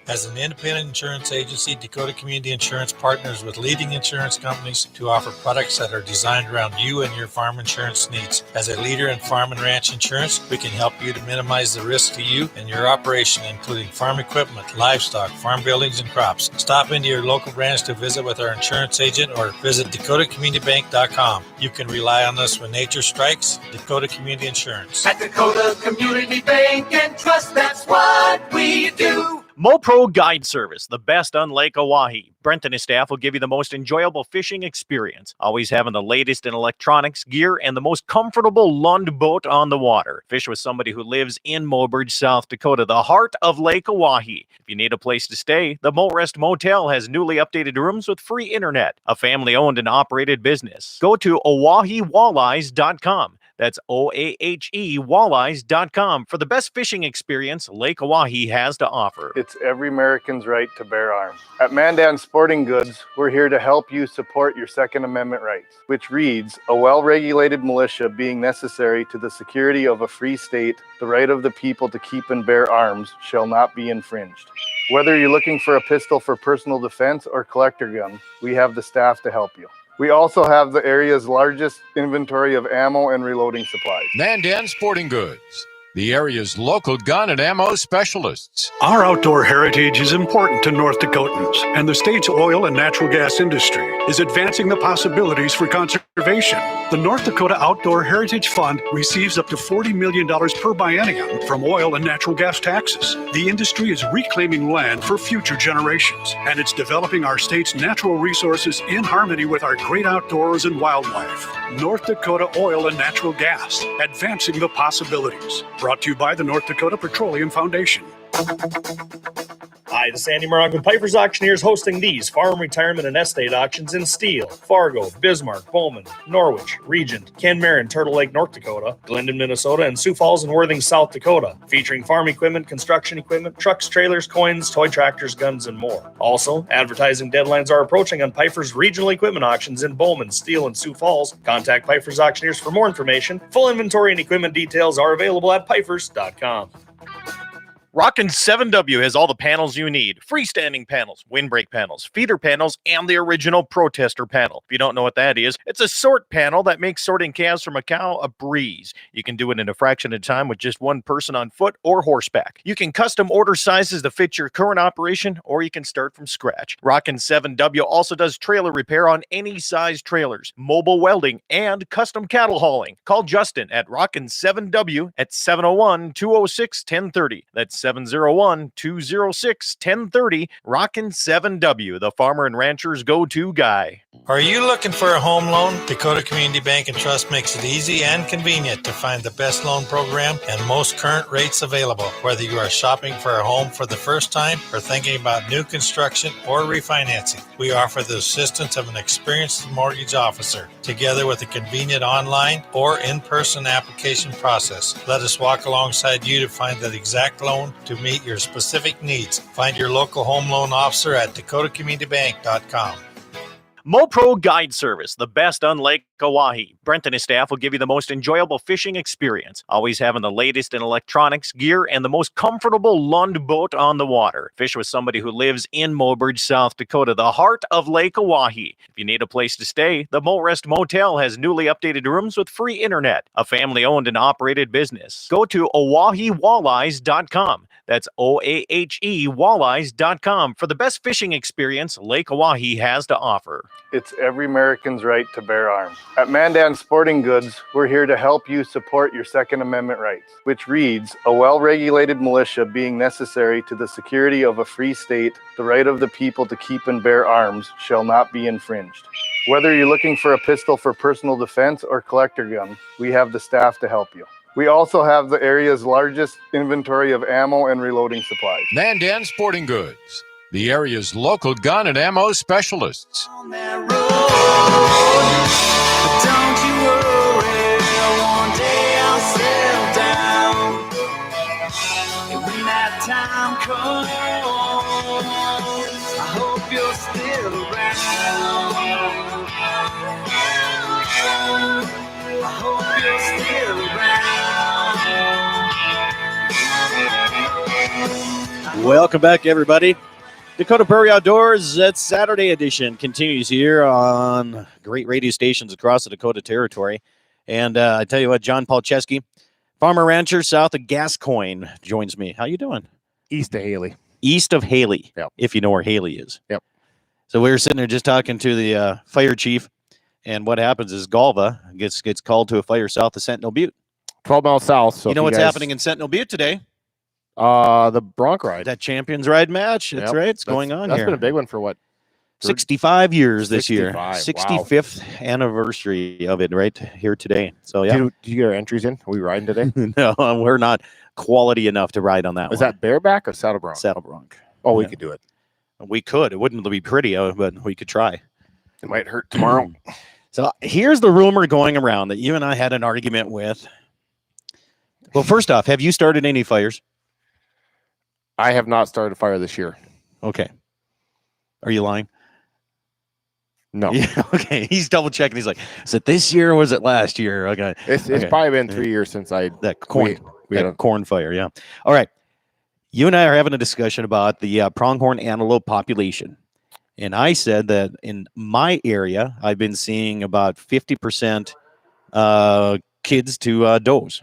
D: As an independent insurance agency, Dakota Community Insurance partners with leading insurance companies to offer products that are designed around you and your farm insurance needs. As a leader in farm and ranch insurance, we can help you to minimize the risk to you and your operation, including farm equipment, livestock, farm buildings, and crops. Stop into your local branch to visit with our insurance agent or visit DakotaCommunityBank.com. You can rely on us when nature strikes. Dakota Community Insurance.
E: At Dakota Community Bank and Trust, that's what we do.
J: MoPro Guide Service, the best on Lake Oahe. Brent and his staff will give you the most enjoyable fishing experience, always having the latest in electronics, gear, and the most comfortable Lund boat on the water. Fish with somebody who lives in Mobridge, South Dakota, the heart of Lake Oahe. If you need a place to stay, the Morest Motel has newly updated rooms with free internet, a family-owned and operated business. Go to OaheWalleyes.com. That's OAHE Walleyes.com for the best fishing experience Lake Oahe has to offer.
G: It's every American's right to bear arms. At Mandan Sporting Goods, we're here to help you support your Second Amendment rights, which reads, a well-regulated militia being necessary to the security of a free state, the right of the people to keep and bear arms shall not be infringed. Whether you're looking for a pistol for personal defense or collector gun, we have the staff to help you. We also have the area's largest inventory of ammo and reloading supplies.
H: Mandan Sporting Goods, the area's local gun and ammo specialists.
I: Our outdoor heritage is important to North Dakotans, and the state's oil and natural gas industry is advancing the possibilities for conservation. The North Dakota Outdoor Heritage Fund receives up to $40 million per biennium from oil and natural gas taxes. The industry is reclaiming land for future generations, and it's developing our state's natural resources in harmony with our great outdoors and wildlife. North Dakota Oil and Natural Gas, advancing the possibilities. Brought to you by the North Dakota Petroleum Foundation.
F: Hi, this is Andy Murrock with Piper's Auctioneers, hosting these farm, retirement, and estate auctions in Steele, Fargo, Bismarck, Bowman, Norwich, Regent, Ken Marin, Turtle Lake, North Dakota, Glendon, Minnesota, and Sioux Falls and Worthing, South Dakota, featuring farm equipment, construction equipment, trucks, trailers, coins, toy tractors, guns, and more. Also, advertising deadlines are approaching on Piper's regional equipment auctions in Bowman, Steele, and Sioux Falls. Contact Piper's Auctioneers for more information. Full inventory and equipment details are available at pipers.com.
J: Rockin' 7W has all the panels you need. Freestanding panels, windbreak panels, feeder panels, and the original protester panel. If you don't know what that is, it's a sort panel that makes sorting calves from a cow a breeze. You can do it in a fraction of time with just one person on foot or horseback. You can custom order sizes to fit your current operation, or you can start from scratch. Rockin' 7W also does trailer repair on any size trailers, mobile welding, and custom cattle hauling. Call Justin at Rockin' 7W at 701-206-1030. That's 701-206-1030. Rockin' 7W, the farmer and rancher's go-to guy.
D: Are you looking for a home loan? Dakota Community Bank and Trust makes it easy and convenient to find the best loan program and most current rates available. Whether you are shopping for a home for the first time or thinking about new construction or refinancing, we offer the assistance of an experienced mortgage officer, together with a convenient online or in-person application process. Let us walk alongside you to find that exact loan loan to meet your specific needs. Find your local home loan officer at dakotacommunitybank.com.
J: MoPro Guide Service, the best on Lake Oahe. Brent and his staff will give you the most enjoyable fishing experience, always having the latest in electronics, gear, and the most comfortable Lund boat on the water. Fish with somebody who lives in Mobridge, South Dakota, the heart of Lake Oahe. If you need a place to stay, the Mo Rest Motel has newly updated rooms with free internet, a family-owned and operated business. Go to OaheWalleyes.com. That's OAHE Walleyes.com for the best fishing experience Lake Oahe has to offer.
G: It's every American's right to bear arms. At Mandan Sporting Goods, we're here to help you support your Second Amendment rights, which reads, a well-regulated militia being necessary to the security of a free state, the right of the people to keep and bear arms shall not be infringed. Whether you're looking for a pistol for personal defense or collector gun, we have the staff to help you. We also have the area's largest inventory of ammo and reloading supplies.
H: Mandan Sporting Goods, the area's local gun and ammo specialists.
E: On that road, but don't you worry, one day I'll settle down. And when that time comes, I hope you're still around. I hope you're still around.
K: Welcome back, everybody. Dakota Prairie Outdoors, that's Saturday edition, continues here on great radio stations across the Dakota Territory. And I tell you what, John Palczewski, farmer rancher south of Gascoigne, joins me. How you doing?
C: East of Haley.
K: East of Haley,
C: Yep.
K: if you know where Haley is.
C: Yep.
K: So we were sitting there just talking to the fire chief, and what happens is Galva gets called to a fire south of Sentinel Butte.
C: 12 miles south. So
K: you know what's happening in Sentinel Butte today?
C: The Bronc ride.
K: That Champions Ride match. That's
C: Yep.
K: right. It's going on
C: That's
K: here.
C: been a big one for what?
K: 65 years this year.
C: 65, wow.
K: 65th anniversary of it right here today. So, yeah.
C: Did you get our entries in? Are we riding today?
K: No, we're not quality enough to ride on that
C: Is
K: one.
C: that bareback or saddle bronc?
K: Saddle bronc?
C: Oh, we
K: Yeah.
C: could do it.
K: We could. It wouldn't be pretty, but we could try.
C: It might hurt tomorrow.
K: So here's the rumor going around that you and I had an argument with. Well, first off, have you started any fires?
C: I have not started a fire this year.
K: Okay. Are you lying?
C: No.
K: Yeah, okay. He's double checking. He's like, is it this year or was it last year? Okay.
C: It's
K: Okay.
C: probably been 3 years since
K: that corn,
C: we had
K: that
C: a-
K: corn fire. Yeah. All right. You and I are having a discussion about the pronghorn antelope population. And I said that in my area, I've been seeing about 50% kids to does.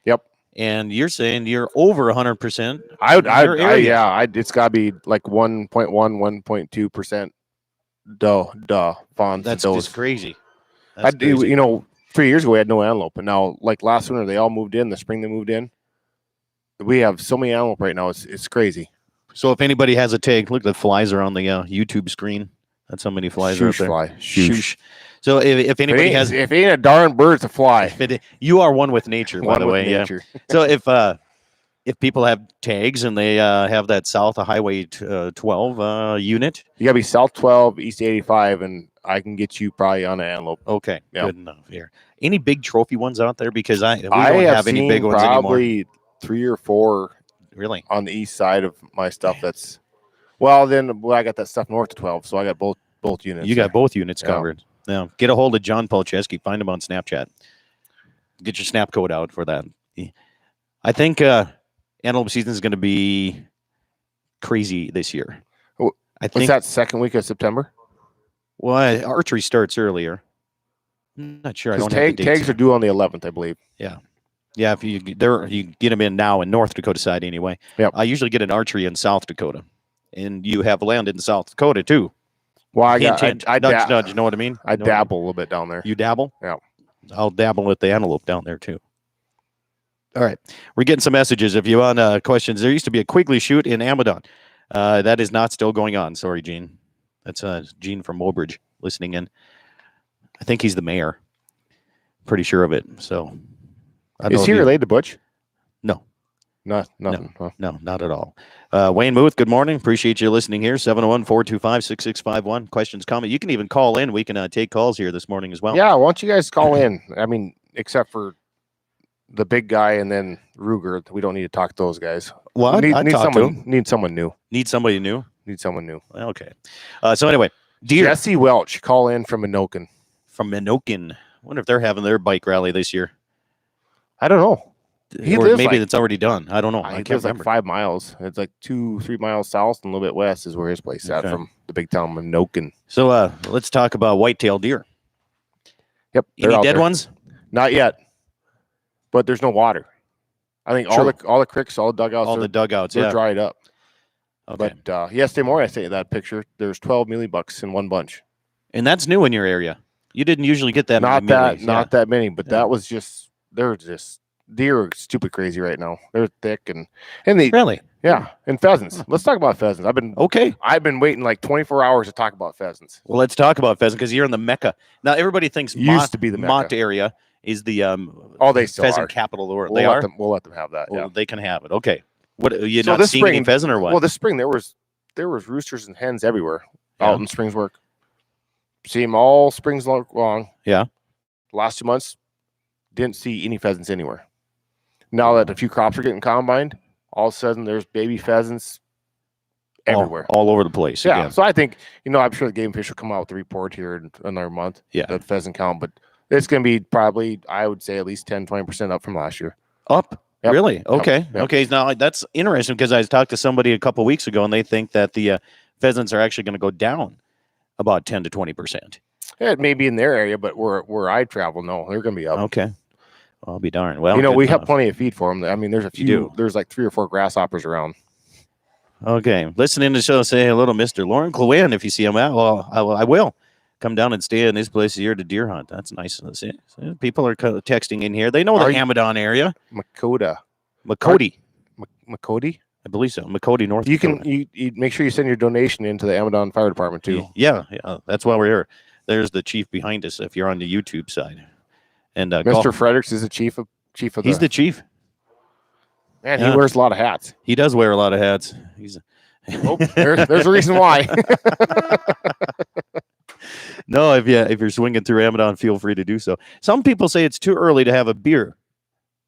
C: Yep.
K: And you're saying you're over 100%.
C: It's got to be like 1.1, 1.2% fawns.
K: That's
C: and
K: just
C: does.
K: crazy.
C: I
K: That's
C: do,
K: crazy.
C: you know, 3 years ago we had no antelope, and now like last winter they all moved in. The spring they moved in. We have so many antelope right now. It's crazy.
K: So if anybody has a tag, look, the flies are on the YouTube screen. That's how many flies are up
C: Shoosh
K: there.
C: fly.
K: Shoosh. So if anybody has,
C: if it ain't a darn bird, it's a fly.
K: you are one with nature, by
C: One
K: the
C: with
K: way.
C: nature.
K: Yeah. So if people have tags and they have that south of Highway 12 unit,
C: You gotta be South 12, East 85, and I can get you probably on an antelope.
K: okay,
C: Yeah.
K: good enough here. Any big trophy ones out there? Because we don't
C: I
K: have any
C: seen
K: big ones anymore.
C: probably 3 or 4
K: Really?
C: on the east side of my stuff. That's I got that stuff north of 12, so I got both units.
K: You got both units
C: Yeah.
K: covered. Now, get a hold of John Palczewski. Find him on Snapchat. Get your snap code out for that. I think antelope season is going to be crazy this year. I
C: What's
K: think.
C: that second week of September?
K: Well, archery starts earlier. I'm not sure. I don't have the dates.
C: Tags are due on the 11th, I believe.
K: Yeah, if you get them in now in North Dakota side anyway.
C: Yep.
K: I usually get an archery in South Dakota, and you have land in South Dakota too.
C: Well, I
K: Hint, hint. Nudge. You know what I mean?
C: I
K: You know-
C: dabble a little bit down there.
K: You dabble?
C: Yeah.
K: I'll dabble with the antelope down there too. All right. We're getting some messages. If you want questions, there used to be a Quigley shoot in Amidon. That is not still going on. Sorry, Gene. That's Gene from Mobridge listening in. I think he's the mayor. Pretty sure of it. So, I don't know
C: Is
K: if
C: he
K: you-
C: related to Butch?
K: No.
C: Nothing. Huh?
K: No, not at all. Wayne Muth, good morning. Appreciate you listening here. 701-425-6651. Questions, comment. You can even call in. We can take calls here this morning as well.
C: Yeah, why don't you guys call in? I mean, except for the big guy and then Ruger. We don't need to talk to those guys.
K: Well,
C: need
K: I'd talk to
C: someone.
K: him.
C: Need someone new.
K: Need somebody new.
C: Need someone new.
K: Okay. So anyway, deer
C: Jesse Welch, call in from Minoken.
K: from Minoken. Wonder if they're having their bike rally this year.
C: I don't know. He
K: or
C: lives
K: maybe
C: like-
K: it's already done. I don't know. I
C: He
K: can't
C: lives
K: remember.
C: like 5 miles. It's like 2-3 miles south and a little bit west is where his place is at
K: Okay.
C: from the big town Minoken.
K: So let's talk about whitetail deer.
C: Yep. they're
K: Any
C: out
K: dead
C: there.
K: ones?
C: Not yet. But there's no water. I think all the creeks, all the dugouts,
K: All the dugouts,
C: they're
K: yeah.
C: dried up.
K: Okay.
C: But yesterday morning, I say that picture, there's 12 mealy bucks in one bunch.
K: And that's new in your area. You didn't usually get that
C: Not
K: many
C: that,
K: mealies,
C: not that many, but
K: Yeah.
C: that was just deer are stupid crazy right now. They're thick and they
K: Really?
C: yeah, and pheasants. Let's talk about pheasants. I've been waiting like 24 hours to talk about pheasants.
K: Well, let's talk about pheasant because you're in the Mecca. Now everybody thinks
C: Used to be the
K: Mott
C: Mecca.
K: area is the
C: They still
K: pheasant
C: are.
K: capital of the world.
C: We'll
K: They
C: let
K: are.
C: them, we'll let them have that.
K: Well,
C: Yeah.
K: they can have it. Okay. What you
C: So
K: not
C: this
K: seeing any
C: spring-
K: pheasant or what?
C: Well, this spring there was roosters and hens everywhere out in Springswork. See them all springs long.
K: Yeah.
C: Last 2 months, didn't see any pheasants anywhere. Now that a few crops are getting combined, all of a sudden there's baby pheasants everywhere.
K: all over the place.
C: Yeah.
K: again.
C: So I think, I'm sure the Game Fish will come out with a report here in another month.
K: Yeah.
C: That pheasant count, but it's going to be probably, I would say, at least 10-20% up from last year.
K: Up.
C: Yep.
K: Really? Okay.
C: Yep.
K: Okay. Now that's interesting because I talked to somebody a couple weeks ago and they think that the pheasants are actually going to go down about 10 to 20%.
C: It may be in their area, but where I travel, no, they're going to be up.
K: Okay. I'll be darned. Well,
C: we
K: good
C: have
K: enough.
C: plenty of feed for them. I mean, there's there's like 3 or 4 grasshoppers around.
K: Okay. Listening to the show, say hello to Mr. Lauren Clowen if you see him out. Well, I will come down and stay in this place here to deer hunt. That's nice. See, people are texting in here. They know the Amidon area.
C: Makota.
K: Makoti.
C: Makoti?
K: I believe so. Makoti, North
C: You
K: Dakota.
C: can you make sure you send your donation into the Amidon Fire Department too.
K: Yeah. That's why we're here. There's the chief behind us if you're on the YouTube side. And
C: Mr. Fredericks is the chief of
K: He's the chief.
C: Man,
K: Yeah.
C: he wears a lot of hats.
K: He does wear a lot of hats. He's
C: There's a reason why.
K: No, if you're swinging through Amidon, feel free to do so. Some people say it's too early to have a beer.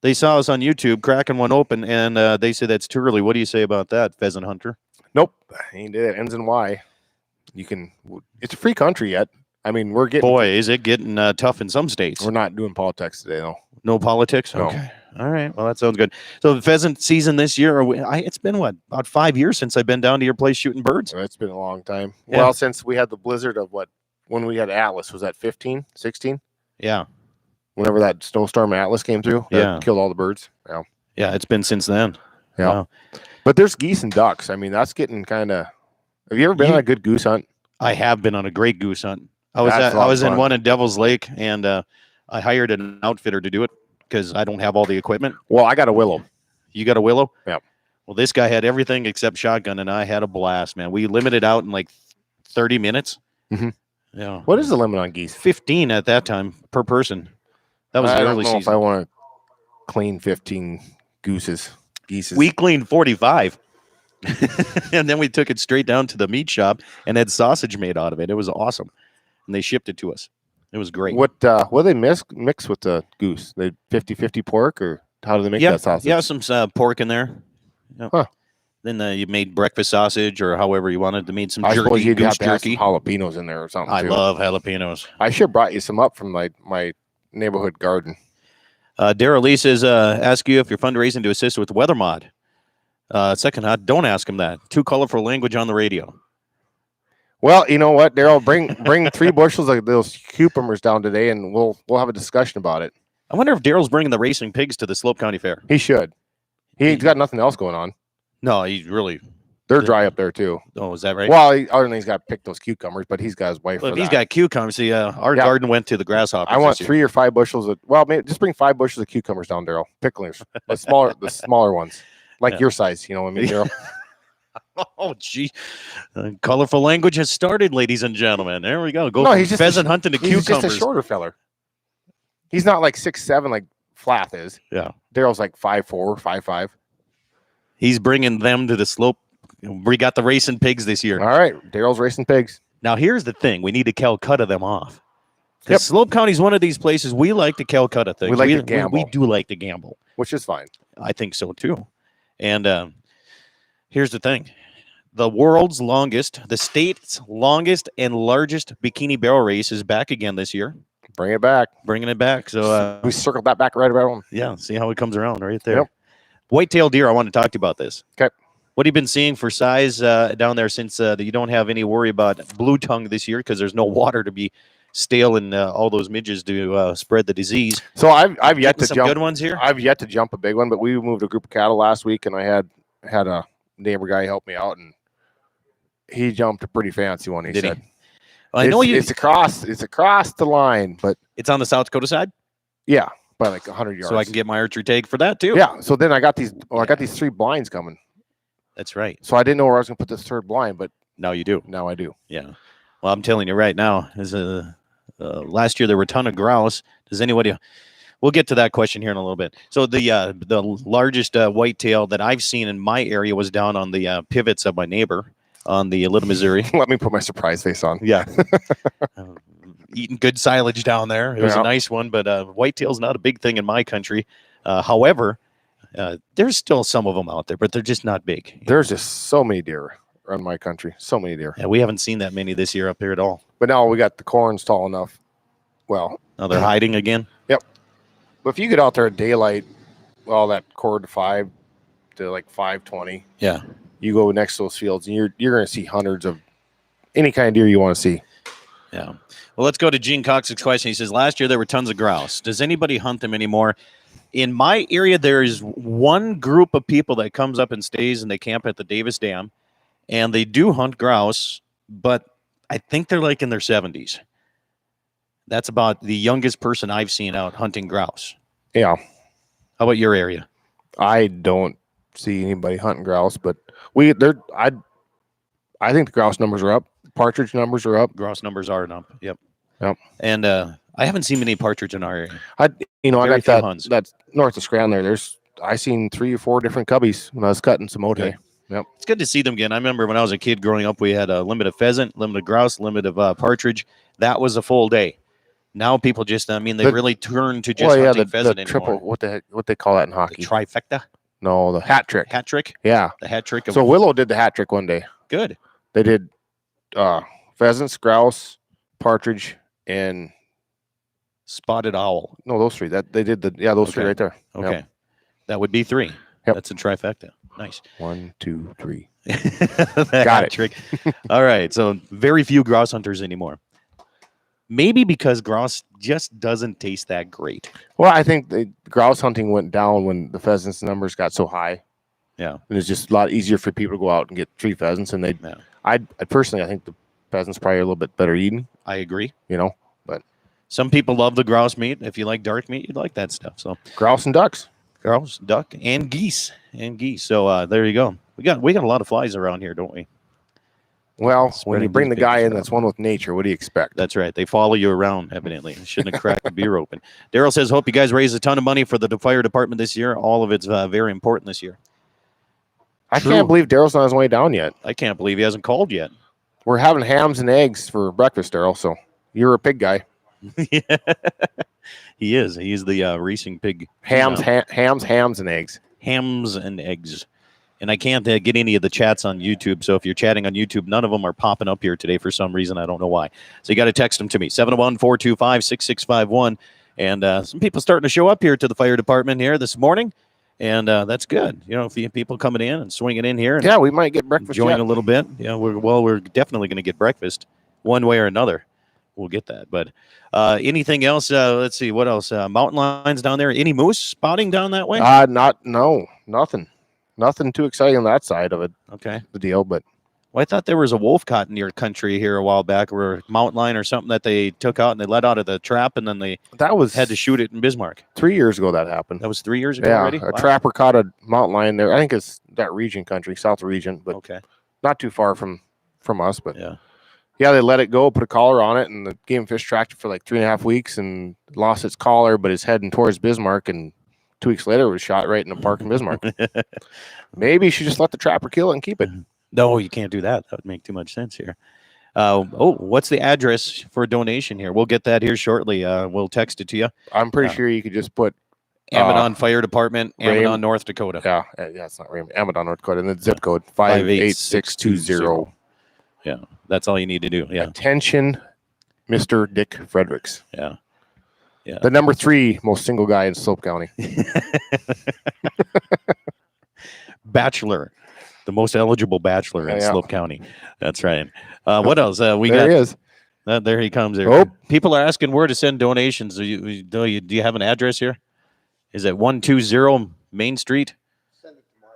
K: They saw us on YouTube cracking one open, and they said that's too early. What do you say about that, Pheasant Hunter?
C: Nope. He did it. Ends in Y. It's a free country yet. I mean, we're getting.
K: Boy, is it getting tough in some states.
C: We're not doing politics today, though.
K: No politics?
C: No.
K: Okay. All right. Well, that sounds good. So the pheasant season this year, it's been about 5 years since I've been down to your place shooting birds.
C: It's been a long time.
K: Yeah.
C: Well, since we had the blizzard of when we had Atlas, was that 15, 16?
K: Yeah.
C: Whenever that snowstorm Atlas came through, that
K: Yeah.
C: killed all the birds. Yeah.
K: Yeah, it's been since then.
C: Yeah.
K: Wow.
C: But there's geese and ducks. I mean, that's getting kind of. Have you ever been on a good goose hunt?
K: I have been on a great goose hunt. I was
C: That's a lot
K: I
C: of
K: was in
C: fun.
K: one in Devil's Lake, and I hired an outfitter to do it because I don't have all the equipment.
C: Well, I got a willow.
K: You got a willow?
C: Yep.
K: Well, this guy had everything except shotgun, and I had a blast, man. We limited out in like 30 minutes.
C: Mhm.
K: Yeah.
C: What is the limit on geese?
K: 15 at that time per person. That was
C: I
K: the
C: don't
K: early
C: know if
K: season.
C: I want to clean 15 geese.
K: We cleaned 45. And then we took it straight down to the meat shop and had sausage made out of it. It was awesome. And they shipped it to us. It was great.
C: What do they mix with the goose? They 50-50 pork, or how do they make that sausage?
K: Yeah, some pork in there. Yep.
C: Huh.
K: Then you made breakfast sausage or however you wanted. They made some
C: I suppose
K: jerky,
C: you'd
K: goose
C: have to have
K: jerky.
C: some jalapenos in there or something.
K: I
C: too.
K: love jalapenos.
C: I should have brought you some up from my neighborhood garden.
K: Daryl Lee says, ask you if you're fundraising to assist with weather mod. Second hot, don't ask him that. Too colorful language on the radio.
C: Well, you know what, Daryl, bring 3 bushels of those cucumbers down today, and we'll have a discussion about it.
K: I wonder if Daryl's bringing the racing pigs to the Slope County Fair.
C: He should. He's got nothing else going on.
K: No, he's really.
C: They're dry up there too.
K: Oh, is that right?
C: Well, other than he's got to pick those cucumbers, but he's got his wife.
K: Well,
C: for
K: if he's
C: that.
K: got cucumbers, see, our
C: Yeah.
K: garden went to the grasshoppers.
C: I want
K: this year.
C: 3 or 5 bushels of. Well, maybe just bring 5 bushels of cucumbers down, Daryl. Picklers, the smaller ones, like
K: Yeah.
C: your size. You know what I mean, Daryl?
K: Oh, gee. Colorful language has started, ladies and gentlemen. There we go. Go
C: No,
K: from
C: he's just
K: pheasant hunting to
C: He's
K: cucumbers.
C: just a shorter feller. He's not like 6'7" like Flath is.
K: Yeah.
C: Daryl's like 5'4", 5'5".
K: He's bringing them to the Slope. We got the racing pigs this year.
C: All right, Daryl's racing pigs.
K: Now, here's the thing. We need to Calcutta them off. Because Slope County is one of these places we like to Calcutta things.
C: We like to gamble.
K: We do like to gamble,
C: which is fine.
K: I think so too. And here's the thing: the state's longest and largest bikini barrel race is back again this year.
C: Bringing it back.
K: So
C: we circled that back right around.
K: Yeah, see how it comes around right there. Yep. Whitetail deer. I want to talk to you about this.
C: Okay.
K: What have you been seeing for size down there since you don't have any worry about blue tongue this year because there's no water to be stale and all those midges to spread the disease?
C: So I've yet to
K: some
C: jump
K: good ones here.
C: I've yet to jump a big one, but we moved a group of cattle last week, and I had a neighbor guy help me out, and he jumped a pretty fancy one. He said,
K: well, I know
C: it's across the line, but
K: it's on the South Dakota side.
C: Yeah, by like 100 yards.
K: So I can get my archery tag for that too.
C: Yeah. So then I got these. I got these 3 blinds coming.
K: That's right.
C: So I didn't know where I was going to put this 3rd blind, but
K: now you do.
C: Now I do.
K: Yeah. Well, I'm telling you right now, last year there were a ton of grouse. Does anybody? We'll get to that question here in a little bit. So the largest whitetail that I've seen in my area was down on the pivots of my neighbor on the Little Missouri.
C: Let me put my surprise face on.
K: Yeah. Eating good silage down there. It was a nice one, but whitetail's not a big thing in my country. However, there's still some of them out there, but they're just not big.
C: There's just so many deer around my country. So many deer.
K: Yeah, we haven't seen that many this year up here at all.
C: But now we got the corns tall enough. Well,
K: now they're hiding again.
C: Yep. But if you get out there at daylight, well, that quarter to 5 to like 5:20.
K: Yeah.
C: You go next to those fields, and you're going to see hundreds of any kind of deer you want to see.
K: Yeah. Well, let's go to Gene Cox's question. He says, last year there were tons of grouse. Does anybody hunt them anymore? In my area, there is one group of people that comes up and stays, and they camp at the Davis Dam, and they do hunt grouse, but I think they're like in their 70s. That's about the youngest person I've seen out hunting grouse.
C: Yeah.
K: How about your area?
C: I don't see anybody hunting grouse, but I think the grouse numbers are up. Partridge numbers are up.
K: Grouse numbers are up. Yep.
C: Yep.
K: And I haven't seen many partridge in our area.
C: I got
K: that
C: that's north of Scranton there. I seen 3 or 4 different cubbies when I was cutting some ote. Yep.
K: It's good to see them again. I remember when I was a kid growing up, we had a limit of pheasant, limit of grouse, limit of partridge. That was a full day. Now people just, they really turn to just hunting pheasant anymore.
C: Triple, what they call that in hockey?
K: The trifecta?
C: No, the hat trick.
K: Hat trick?
C: Yeah.
K: The hat trick.
C: So Willow did the hat trick one day.
K: Good.
C: They did pheasants, grouse, partridge, and
K: spotted owl.
C: No, those 3. That they did those 3 right there.
K: Okay.
C: Yep.
K: That would be 3.
C: Yep.
K: That's a trifecta. Nice.
C: 1, 2, 3.
K: Got it. Trick. All right. So very few grouse hunters anymore. Maybe because grouse just doesn't taste that great.
C: Well, I think the grouse hunting went down when the pheasants numbers got so high.
K: Yeah.
C: And it's just a lot easier for people to go out and get 3 pheasants. And I personally, I think the pheasants probably are a little bit better eating.
K: I agree.
C: But
K: some people love the grouse meat. If you like dark meat, you'd like that stuff. So
C: grouse and ducks.
K: Grouse, duck, and geese. So there you go. We got a lot of flies around here, don't we?
C: Well, when you bring the guy in that's one with nature, what do you expect?
K: That's right. They follow you around, evidently. Shouldn't have cracked the beer open. Daryl says, hope you guys raise a ton of money for the fire department this year. All of it's very important this year.
C: I can't believe Daryl's not on his way down yet.
K: I can't believe he hasn't called yet.
C: We're having hams and eggs for breakfast, Daryl, so you're a pig guy.
K: Yeah. He is. He's the racing pig.
C: Hams and eggs.
K: Hams and eggs. And I can't get any of the chats on YouTube. So if you're chatting on YouTube, none of them are popping up here today for some reason. I don't know why. So you got to text them to me, 701-425-6651. And some people starting to show up here to the fire department here this morning. And that's good. If you have people coming in and swinging in here. And
C: yeah, we might get breakfast.
K: Enjoying a little bit. Yeah, we're definitely going to get breakfast one way or another. We'll get that. But anything else? Let's see. What else? Mountain lions down there. Any moose spotting down that way?
C: Nothing. Nothing too exciting on that side of it.
K: Okay.
C: The deal, but
K: I thought there was a wolf caught in your country here a while back, or a mountain lion or something that they took out and they let out of the trap, and then they had to shoot it in Bismarck.
C: 3 years ago that happened.
K: That was 3 years ago
C: yeah,
K: already?
C: A trapper caught a mountain lion there. I think it's that region country, south region, but not too far from us. But yeah, they let it go, put a collar on it, and the game fish tracked it for like 3.5 weeks and lost its collar, but it's heading towards Bismarck, and 2 weeks later it was shot right in the park in Bismarck. Maybe you should just let the trapper kill it and keep it.
K: No, you can't do that. That would make too much sense here. What's the address for a donation here? We'll get that here shortly. We'll text it to you.
C: I'm pretty sure you could just put
K: Amidon Fire Department,
C: Ram-
K: Amidon, North Dakota.
C: Yeah, it's not Amidon, North Dakota, and the zip code 58620.
K: Yeah, that's all you need to do. Yeah.
C: Attention, Mr. Dick Fredericks.
K: Yeah. Yeah.
C: The number 3 most single guy in Slope County.
K: Bachelor. The most eligible bachelor in Slope County. That's right. What else?
C: There he is.
K: There he comes. There.
C: Oh.
K: People are asking where to send donations. Do you have an address here? Is it 120 Main Street?
B: Send it to my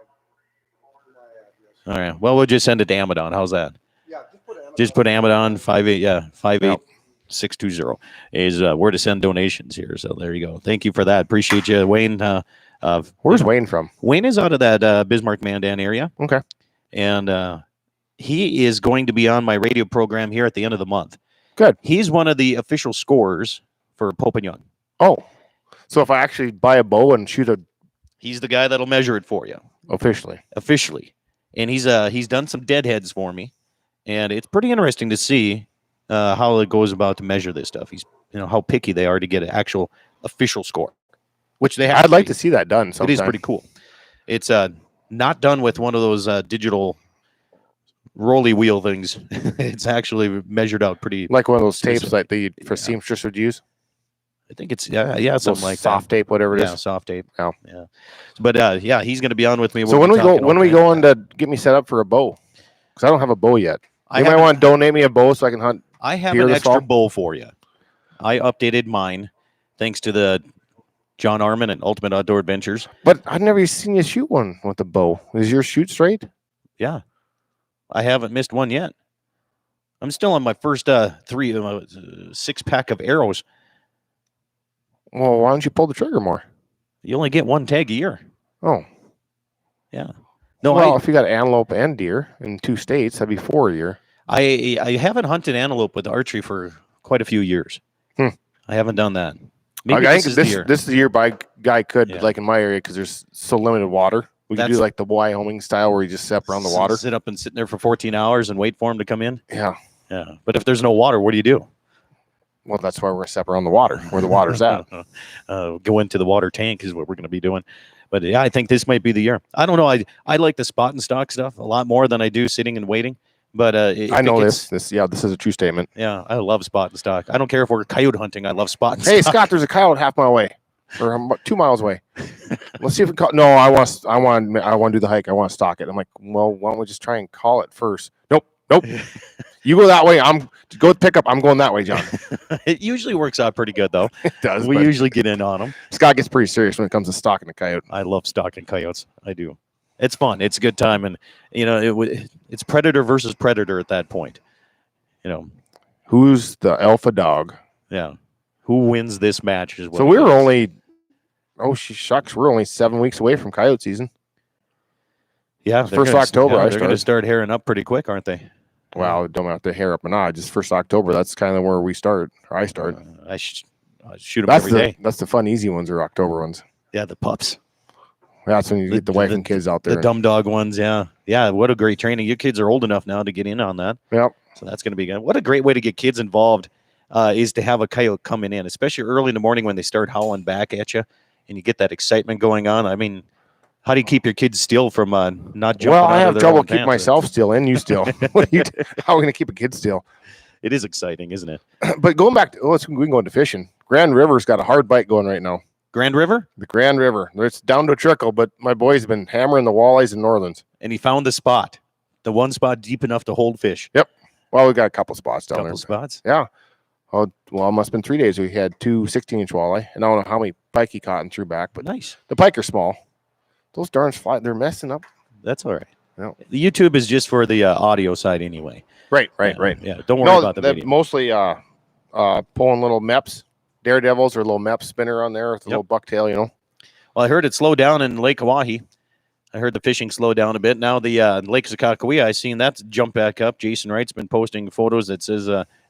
B: address.
K: All right. Well, we'll just send it to Amidon. How's that?
B: Yeah, just put Amidon.
K: Just put Amidon 58620 is where to send donations here. So there you go. Thank you for that. Appreciate you, Wayne.
C: Where's Wayne from?
K: Wayne is out of that Bismarck Mandan area.
C: Okay.
K: And he is going to be on my radio program here at the end of the month.
C: Good.
K: He's one of the official scorers for Pope and Young.
C: Oh. So if I actually buy a bow and shoot
K: he's the guy that'll measure it for you.
C: Officially.
K: And he's done some deadheads for me. And it's pretty interesting to see how it goes about to measure this stuff. He's, how picky they are to get an actual official score, which they have.
C: I'd like to see that done sometime.
K: It is pretty cool. It's not done with one of those digital rolly wheel things. It's actually measured out pretty.
C: Like one of those tapes like for seamstress would use.
K: I think it's something like
C: soft tape, whatever it is.
K: Yeah, soft tape.
C: Oh.
K: Yeah. But he's going to be on with me.
C: So when we go on to get me set up for a bow, because I don't have a bow yet. You might want to donate me a bow so I can hunt.
K: I have an extra bow for you. I updated mine thanks to the John Arman and Ultimate Outdoor Adventures.
C: But I've never seen you shoot one with a bow. Is yours shoot straight?
K: Yeah. I haven't missed one yet. I'm still on my first 6-pack of arrows.
C: Well, why don't you pull the trigger more?
K: You only get one tag a year.
C: Oh.
K: Yeah. No,
C: well, if you got antelope and deer in 2 states, that'd be 4 a year.
K: I haven't hunted antelope with archery for quite a few years. I haven't done that. Maybe
C: I think this is the year guy could, like in my area, because there's so limited water. We could do like the Wyoming style where you just step around the water.
K: Sit up and sit there for 14 hours and wait for him to come in?
C: Yeah.
K: Yeah. But if there's no water, what do you do?
C: Well, that's why we're going to step around the water, where the water's at.
K: Go into the water tank is what we're going to be doing. But yeah, I think this might be the year. I don't know. I like the spot and stock stuff a lot more than I do sitting and waiting. But
C: I know this is a true statement.
K: Yeah, I love spot and stock. I don't care if we're coyote hunting. I love spot and stock.
C: Hey, Scott, there's a coyote half mile away, or 2 miles away. Let's see if no, I want to do the hike. I want to stalk it. I'm like, well, why don't we just try and call it first? Nope. You go that way. Go pick up. I'm going that way, John.
K: It usually works out pretty good, though.
C: It does.
K: We usually get in on them.
C: Scott gets pretty serious when it comes to stalking a coyote.
K: I love stalking coyotes. I do. It's fun. It's a good time, and it's predator versus predator at that point.
C: Who's the alpha dog?
K: Yeah. Who wins this match is what.
C: So we're only. Oh, shucks! We're only 7 weeks away from coyote season.
K: Yeah,
C: first October.
K: They're going to start hairing up pretty quick, aren't they?
C: Well, don't have to hair up or not. Just first October. That's kind of where we start. Or I start.
K: I shoot them every day.
C: That's the fun, easy ones or October ones.
K: Yeah, the pups.
C: That's when you get the wife and kids out there.
K: The dumb dog ones, yeah. Yeah, what a great training. Your kids are old enough now to get in on that.
C: Yep.
K: So that's going to be good. What a great way to get kids involved is to have a coyote coming in, especially early in the morning when they start howling back at you and you get that excitement going on. I mean, how do you keep your kids still from not jumping
C: Well,
K: out
C: I have
K: of their
C: trouble
K: own
C: keeping
K: pants?
C: myself still and you still. How are we going to keep a kid still?
K: It is exciting, isn't it?
C: But going back to, we can go into fishing. Grand River's got a hard bite going right now.
K: Grand River?
C: The Grand River. It's down to a trickle, but my boy's been hammering the walleyes and northerns.
K: And he found the spot. The one spot deep enough to hold fish.
C: Yep. Well, we got a couple spots down there.
K: Couple spots?
C: Yeah. Oh, well, it must have been 3 days. We had 2 16-inch walleye. And I don't know how many pike he caught and threw back, but
K: nice.
C: The pike are small. Those darns fly. They're messing up.
K: That's all right.
C: Yeah.
K: The YouTube is just for the audio side anyway.
C: Right.
K: Yeah, don't worry about the video.
C: Mostly pulling little MEPs. Daredevils or a little MEP spinner on there with a little bucktail,
K: Well, I heard it slowed down in Lake Oahe. I heard the fishing slowed down a bit. Now the Lake Sakakawea, I seen that jump back up. Jason Wright's been posting photos that says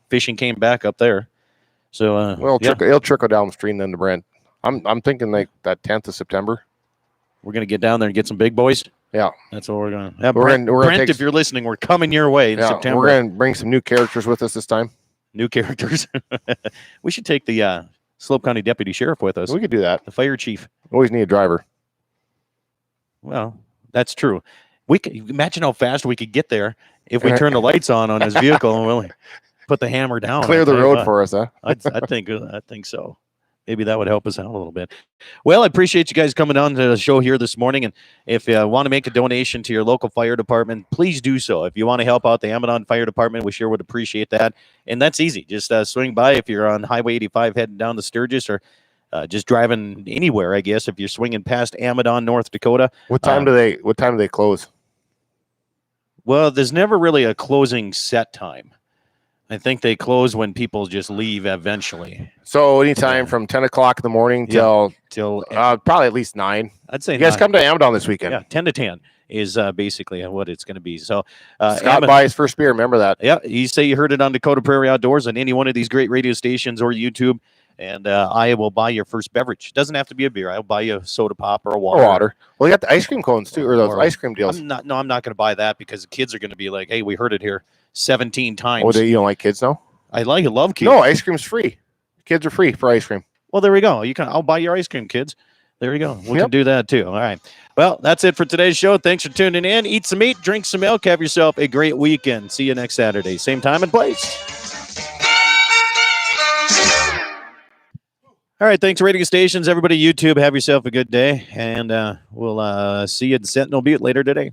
K: fishing came back up there. So
C: it'll trickle downstream then to Brent. I'm thinking like that 10th of September.
K: We're gonna get down there and get some big boys.
C: Yeah,
K: that's what we're going. Yeah,
C: we're gonna
K: Brent,
C: take
K: if you're listening, we're coming your way in September.
C: We're going to bring some new characters with us this time.
K: New characters. We should take the Slope County Deputy Sheriff with us.
C: We could do that.
K: The fire chief.
C: Always need a driver.
K: Well, that's true. We could imagine how fast we could get there if we turn the lights on his vehicle and really put the hammer down.
C: Clear the road for us, huh?
K: I think so. Maybe that would help us out a little bit. Well, I appreciate you guys coming on to the show here this morning. And if you want to make a donation to your local fire department, please do so. If you want to help out the Amidon Fire Department, we sure would appreciate that. And that's easy. Just swing by if you're on Highway 85 heading down to Sturgis, or just driving anywhere, I guess, if you're swinging past Amidon, North Dakota.
C: What time do they close?
K: Well, there's never really a closing set time. I think they close when people just leave eventually.
C: So anytime from 10 o'clock in the morning till probably at least 9.
K: I'd say
C: you guys
K: 9.
C: come to Amidon this weekend.
K: Yeah, 10 to 10 is basically what it's going to be. So
C: Scott buys first beer. Remember that.
K: Yeah, you say you heard it on Dakota Prairie Outdoors on any one of these great radio stations or YouTube, and I will buy your first beverage. It doesn't have to be a beer. I'll buy you a soda pop or a water.
C: Or water. Well, you got the ice cream cones too, or those ice cream deals.
K: I'm not going to buy that because the kids are going to be like, "Hey, we heard it here 17 times."
C: Oh, you don't like kids now?
K: I love kids.
C: No, ice cream's free. Kids are free for ice cream.
K: Well, there we go. I'll buy your ice cream, kids. There you go. We can do that too. All right. Well, that's it for today's show. Thanks for tuning in. Eat some meat, drink some milk, have yourself a great weekend. See you next Saturday. Same time and place. All right. Thanks, radio stations. Everybody, YouTube, have yourself a good day. And we'll see you in Sentinel Butte later today.